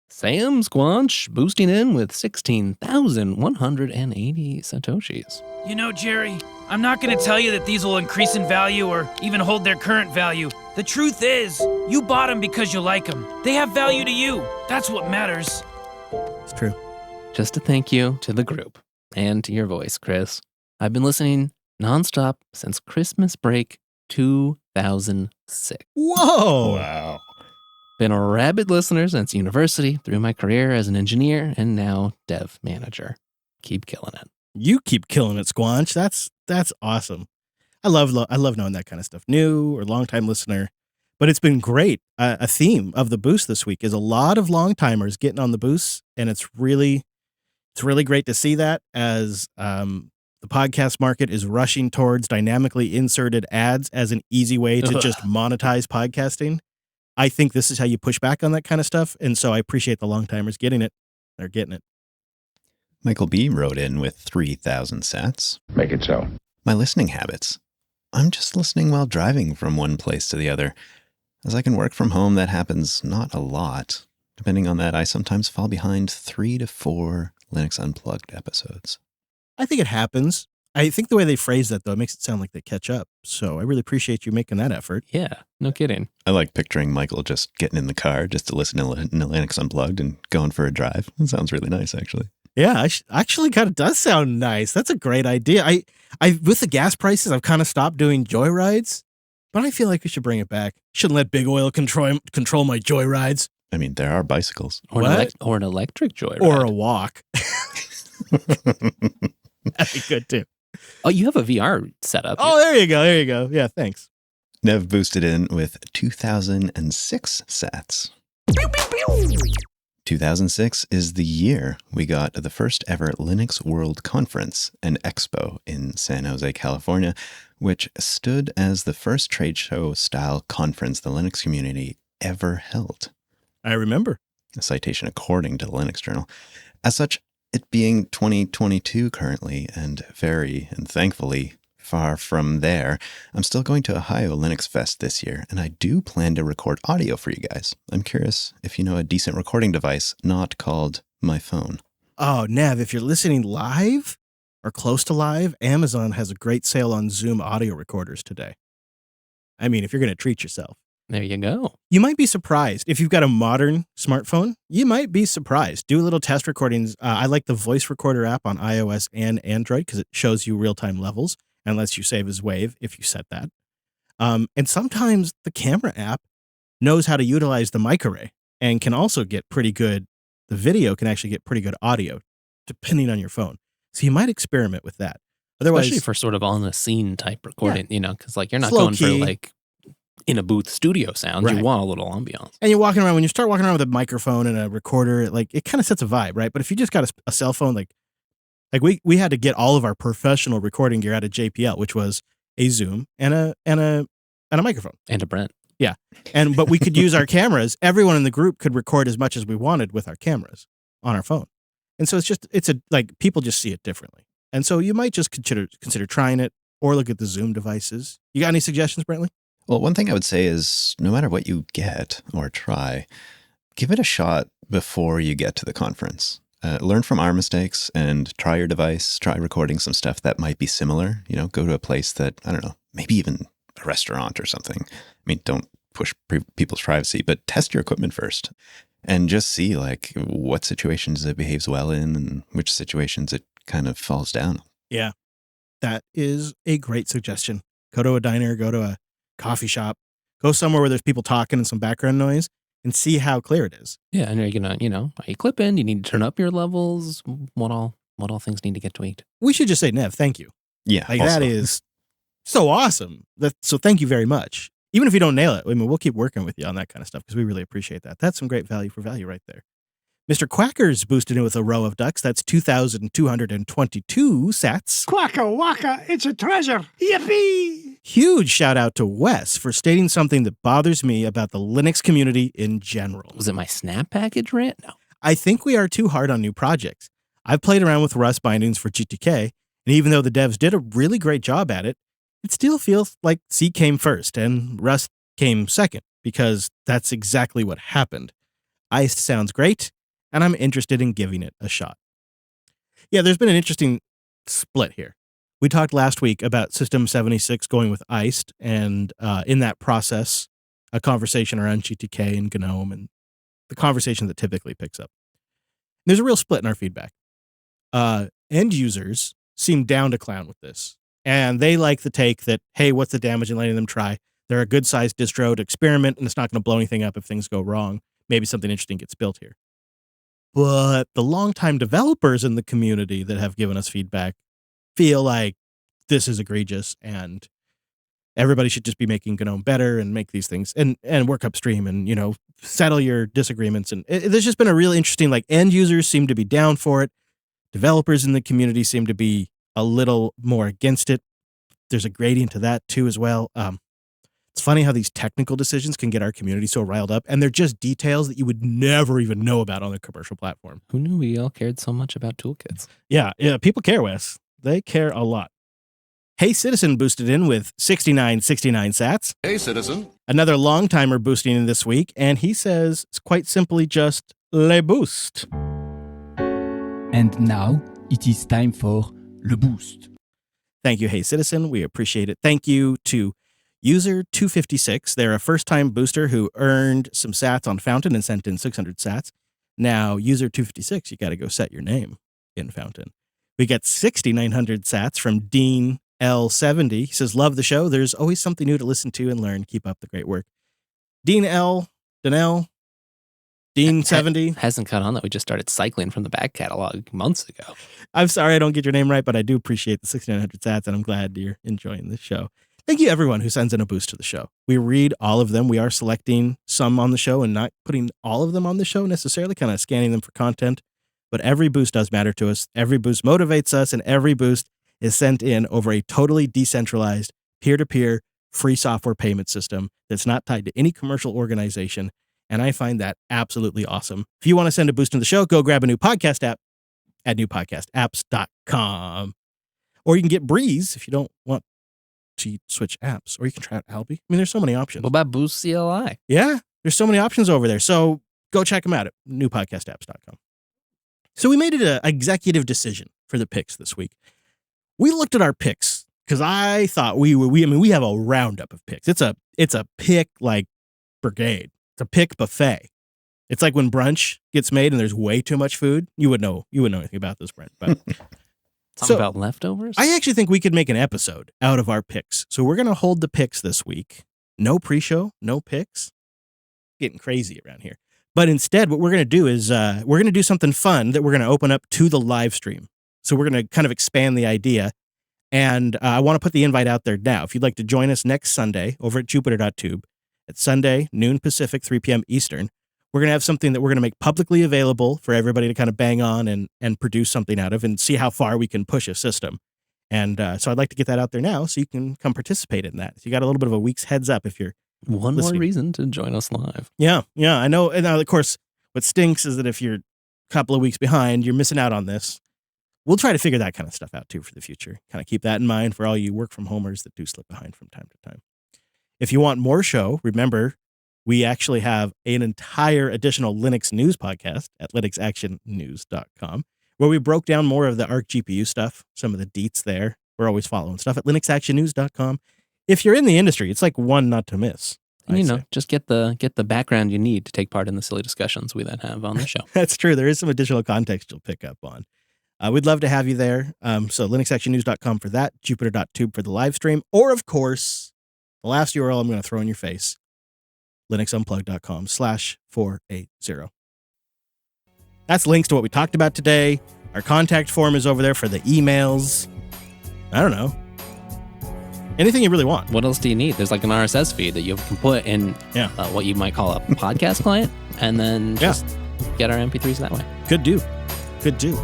B: Sam Squanch boosting in with 16,180 Satoshis.
I: You know, Jerry, I'm not going to tell you that these will increase in value or even hold their current value. The truth is, you bought them because you like them. They have value to you. That's what matters.
A: It's true.
B: Just a thank you to the group and to your voice, Chris. I've been listening nonstop since Christmas break 2006.
A: Whoa!
C: Wow.
B: Been a rabid listener since university, through my career as an engineer, and now dev manager. Keep killing it.
A: You keep killing it, Squanch. That's awesome. I love knowing that kind of stuff. New or longtime listener, but it's been great. A theme of the boost this week is a lot of long timers getting on the boost, and it's really great to see that as the podcast market is rushing towards dynamically inserted ads as an easy way to just monetize podcasting. I think this is how you push back on that kind of stuff, and so I appreciate the long timers getting it. They're getting it.
C: Michael B. wrote in with 3,000 sats.
H: Make it so.
C: My listening habits. I'm just listening while driving from one place to the other. As I can work from home, that happens not a lot. Depending on that, I sometimes fall behind 3 to 4 Linux Unplugged episodes.
A: I think it happens. I think the way they phrase that, though, makes it sound like they catch up. So I really appreciate you making that effort.
B: Yeah, no kidding.
C: I like picturing Michael just getting in the car just to listen to Linux Unplugged and going for a drive. It sounds really nice, actually.
A: Yeah, actually kind of does sound nice. That's a great idea. I with the gas prices, I've kind of stopped doing joyrides, but I feel like we should bring it back. Shouldn't let big oil control my joyrides.
C: I mean, there are bicycles.
B: Or an electric joyride.
A: Or a walk. That'd be good, too.
B: Oh, you have a VR setup.
A: Oh, there you go. Yeah, thanks.
C: Nev boosted in with 2006 sats. 2006 is the year we got the first ever Linux World Conference, an expo in San Jose, California, which stood as the first trade show style conference the Linux community ever held.
A: I remember.
C: A citation according to the Linux Journal. As such, it being 2022 currently, and thankfully far from there, I'm still going to Ohio Linux Fest this year, and I do plan to record audio for you guys. I'm curious if you know a decent recording device not called my phone.
A: Oh, Nev, if you're listening live or close to live, Amazon has a great sale on Zoom audio recorders today. I mean, if you're going to treat yourself.
B: There you go.
A: You might be surprised. If you've got a modern smartphone, you might be surprised. Do a little test recordings. I like the voice recorder app on iOS and Android because it shows you real-time levels and lets you save as WAV if you set that. And sometimes the camera app knows how to utilize the mic array and can also get pretty good. The video can actually get pretty good audio depending on your phone. So you might experiment with that. Otherwise,
B: especially for sort of on the scene type recording, because like you're not
A: Slow
B: going
A: key.
B: for like in a booth studio sounds.
A: Right.
B: You want a little ambiance.
A: And you're walking around, when you start walking around with a microphone and a recorder, it kind of sets a vibe, right? But if you just got a cell phone, like we had to get all of our professional recording gear out of JPL, which was a Zoom and a microphone.
B: And a Brent.
A: Yeah. But we could use our cameras. Everyone in the group could record as much as we wanted with our cameras on our phone. And so people just see it differently. And so you might just consider trying it or look at the Zoom devices. You got any suggestions, Brentley?
C: Well, one thing I would say is no matter what you get or try, give it a shot before you get to the conference. Learn from our mistakes and try your device, try recording some stuff that might be similar. Go to a place that, I don't know, maybe even a restaurant or something. I mean, don't push people's privacy, but test your equipment first and just see what situations it behaves well in and which situations it kind of falls down.
A: Yeah, that is a great suggestion. Go to a diner, go to a coffee shop, go somewhere where there's people talking and some background noise and see how clear it is.
B: Yeah, and you're gonna, are you clipping? You need to turn up your levels. What all things need to get tweaked?
A: We should just say, Nev, thank you.
C: Yeah,
A: that is so awesome. So thank you very much. Even if you don't nail it, I mean, we'll keep working with you on that kind of stuff because we really appreciate that. That's some great value for value right there. Mr. Quacker's boosted in with a row of ducks. That's 2,222 sats.
G: Quacka waka, it's a treasure. Yippee!
A: Huge shout out to Wes for stating something that bothers me about the Linux community in general.
B: Was it my snap package rant? No.
A: I think we are too hard on new projects. I've played around with Rust bindings for GTK, and even though the devs did a really great job at it, it still feels like C came first and Rust came second, because that's exactly what happened. Iced sounds great, and I'm interested in giving it a shot. Yeah, there's been an interesting split here. We talked last week about System 76 going with Iced, and in that process, a conversation around GTK and GNOME and the conversation that typically picks up. There's a real split in our feedback. End users seem down to clown with this, and they like the take that, hey, what's the damage in letting them try? They're a good-sized distro to experiment, and it's not going to blow anything up if things go wrong. Maybe something interesting gets built here. But the longtime developers in the community that have given us feedback feel like this is egregious and everybody should just be making GNOME better and make these things and work upstream and, settle your disagreements. And there's just been a really interesting, like, end users seem to be down for it. Developers in the community seem to be a little more against it. There's a gradient to that too as well. It's funny how these technical decisions can get our community so riled up, and they're just details that you would never even know about on a commercial platform.
B: Who knew we all cared so much about toolkits?
A: Yeah, people care, Wes. They care a lot. Hey Citizen boosted in with 6969 sats.
J: Hey Citizen.
A: Another long timer boosting in this week, and he says it's quite simply just le boost.
K: And now it is time for le boost.
A: Thank you, Hey Citizen. We appreciate it. Thank you to User 256. They're a first-time booster who earned some sats on Fountain and sent in 600 sats. Now, User 256, you got to go set your name in Fountain. We get 6,900 sats from Dean L70. He says, love the show. There's always something new to listen to and learn. Keep up the great work. Dean L, Danelle, Dean 70.
B: Hasn't caught on that we just started cycling from the back catalog months ago.
A: I'm sorry I don't get your name right, but I do appreciate the 6,900 sats, and I'm glad you're enjoying this show. Thank you, everyone who sends in a boost to the show. We read all of them. We are selecting some on the show and not putting all of them on the show necessarily, kind of scanning them for content. But every boost does matter to us. Every boost motivates us, and every boost is sent in over a totally decentralized, peer-to-peer, free software payment system that's not tied to any commercial organization. And I find that absolutely awesome. If you want to send a boost to the show, go grab a new podcast app at newpodcastapps.com. Or you can get Breeze if you don't want to switch apps, or you can try out Alby. I mean, there's so many options.
B: What about Boost CLI?
A: Yeah, there's so many options over there. So go check them out at newpodcastapps.com. So we made it an executive decision for the picks this week. We looked at our picks because I thought we have a roundup of picks. It's a pick like brigade. It's a pick buffet. It's like when brunch gets made and there's way too much food. You wouldn't know anything about this, Brent. But
B: Something about leftovers?
A: I actually think we could make an episode out of our picks. So we're going to hold the picks this week. No pre-show, no picks. Getting crazy around here. But instead, what we're going to do is we're going to do something fun that we're going to open up to the live stream. So we're going to kind of expand the idea. And I want to put the invite out there now. If you'd like to join us next Sunday over at Jupiter.tube at Sunday, noon Pacific, 3 p.m. Eastern, we're going to have something that we're going to make publicly available for everybody to kind of bang on and produce something out of and see how far we can push a system. And so I'd like to get that out there now so you can come participate in that. So you got a little bit of a week's heads up if you're
B: One
A: listening.
B: more reason to join us live.
A: Yeah, I know. And of course, what stinks is that if you're a couple of weeks behind, you're missing out on this. We'll try to figure that kind of stuff out too for the future. Kind of keep that in mind for all you work from homers that do slip behind from time to time. If you want more show, remember, we actually have an entire additional Linux news podcast at linuxactionnews.com where we broke down more of the Arc GPU stuff, some of the deets there. We're always following stuff at linuxactionnews.com. If you're in the industry, it's like one not to miss.
B: And just get the background you need to take part in the silly discussions we then have on the show.
A: That's true. There is some additional context you'll pick up on. We'd love to have you there. So linuxactionnews.com for that, jupiter.tube for the live stream, or of course, the last URL I'm going to throw in your face, linuxunplugged.com/480. That's links to what we talked about today. Our contact form is over there for the emails. I don't know. Anything you really want.
B: What else do you need? There's like an RSS feed that you can put in what you might call a podcast client, and then just get our MP3s that way.
A: Could do. You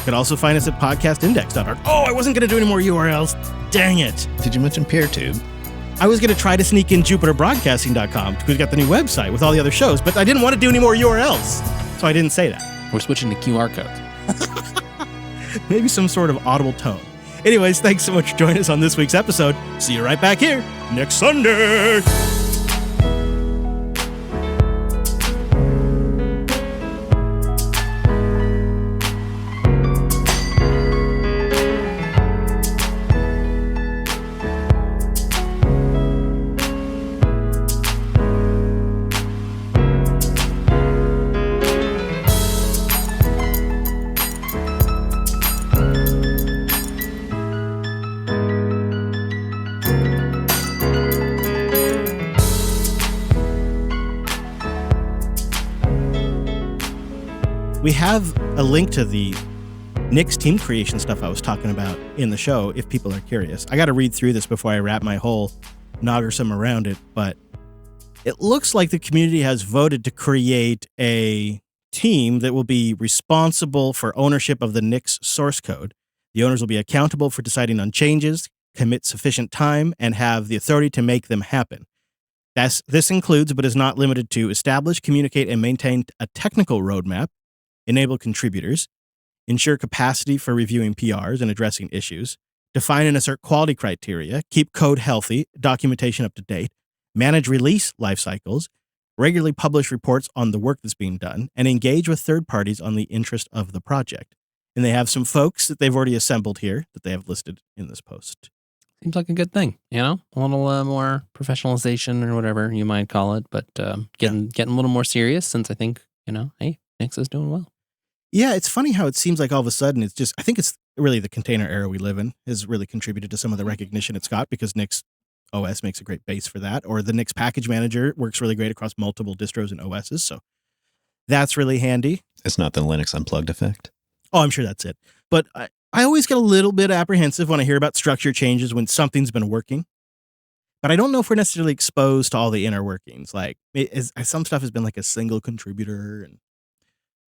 A: could also find us at podcastindex.org. Oh, I wasn't going to do any more URLs. Dang it.
C: Did you mention PeerTube?
A: I was going to try to sneak in jupiterbroadcasting.com because we got the new website with all the other shows, but I didn't want to do any more URLs, so I didn't say that.
B: We're switching to QR codes.
A: Maybe some sort of audible tone. Anyways, thanks so much for joining us on this week's episode. See you right back here next Sunday. We have a link to the Nix team creation stuff I was talking about in the show if people are curious. I got to read through this before I wrap my whole noggersome around it, but it looks like the community has voted to create a team that will be responsible for ownership of the Nix source code. The owners will be accountable for deciding on changes, commit sufficient time, and have the authority to make them happen. This includes, but is not limited to, establish, communicate, and maintain a technical roadmap, enable contributors, ensure capacity for reviewing PRs and addressing issues, define and assert quality criteria, keep code healthy, documentation up to date, manage release life cycles, regularly publish reports on the work that's being done, and engage with third parties on the interest of the project. And they have some folks that they've already assembled here that they have listed in this post.
B: Seems like a good thing, you know? A little more professionalization or whatever you might call it, but getting a little more serious since I think, hey, Nix is doing well.
A: Yeah, it's funny how it seems like all of a sudden it's just, I think it's really the container era we live in has really contributed to some of the recognition it's got because Nix OS makes a great base for that, or the Nix package manager works really great across multiple distros and OSs, so that's really handy.
C: It's not the Linux Unplugged effect.
A: Oh, I'm sure that's it. But I always get a little bit apprehensive when I hear about structure changes when something's been working. But I don't know if we're necessarily exposed to all the inner workings. Like some stuff has been like a single contributor, and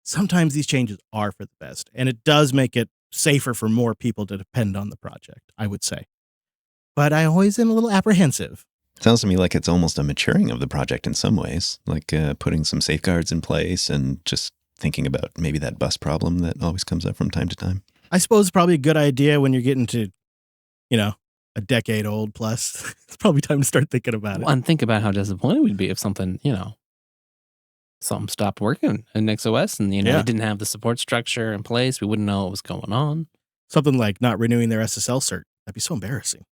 A: sometimes these changes are for the best. And it does make it safer for more people to depend on the project, I would say. But I always am a little apprehensive.
C: Sounds to me like it's almost a maturing of the project in some ways, like putting some safeguards in place and just thinking about maybe that bus problem that always comes up from time to time.
A: I suppose it's probably a good idea when you're getting to, a decade old plus. It's probably time to start thinking about it.
B: Well, and think about how disappointed we'd be if something, something stopped working in Nix OS and, they didn't have the support structure in place. We wouldn't know what was going on.
A: Something like not renewing their SSL cert. That'd be so embarrassing.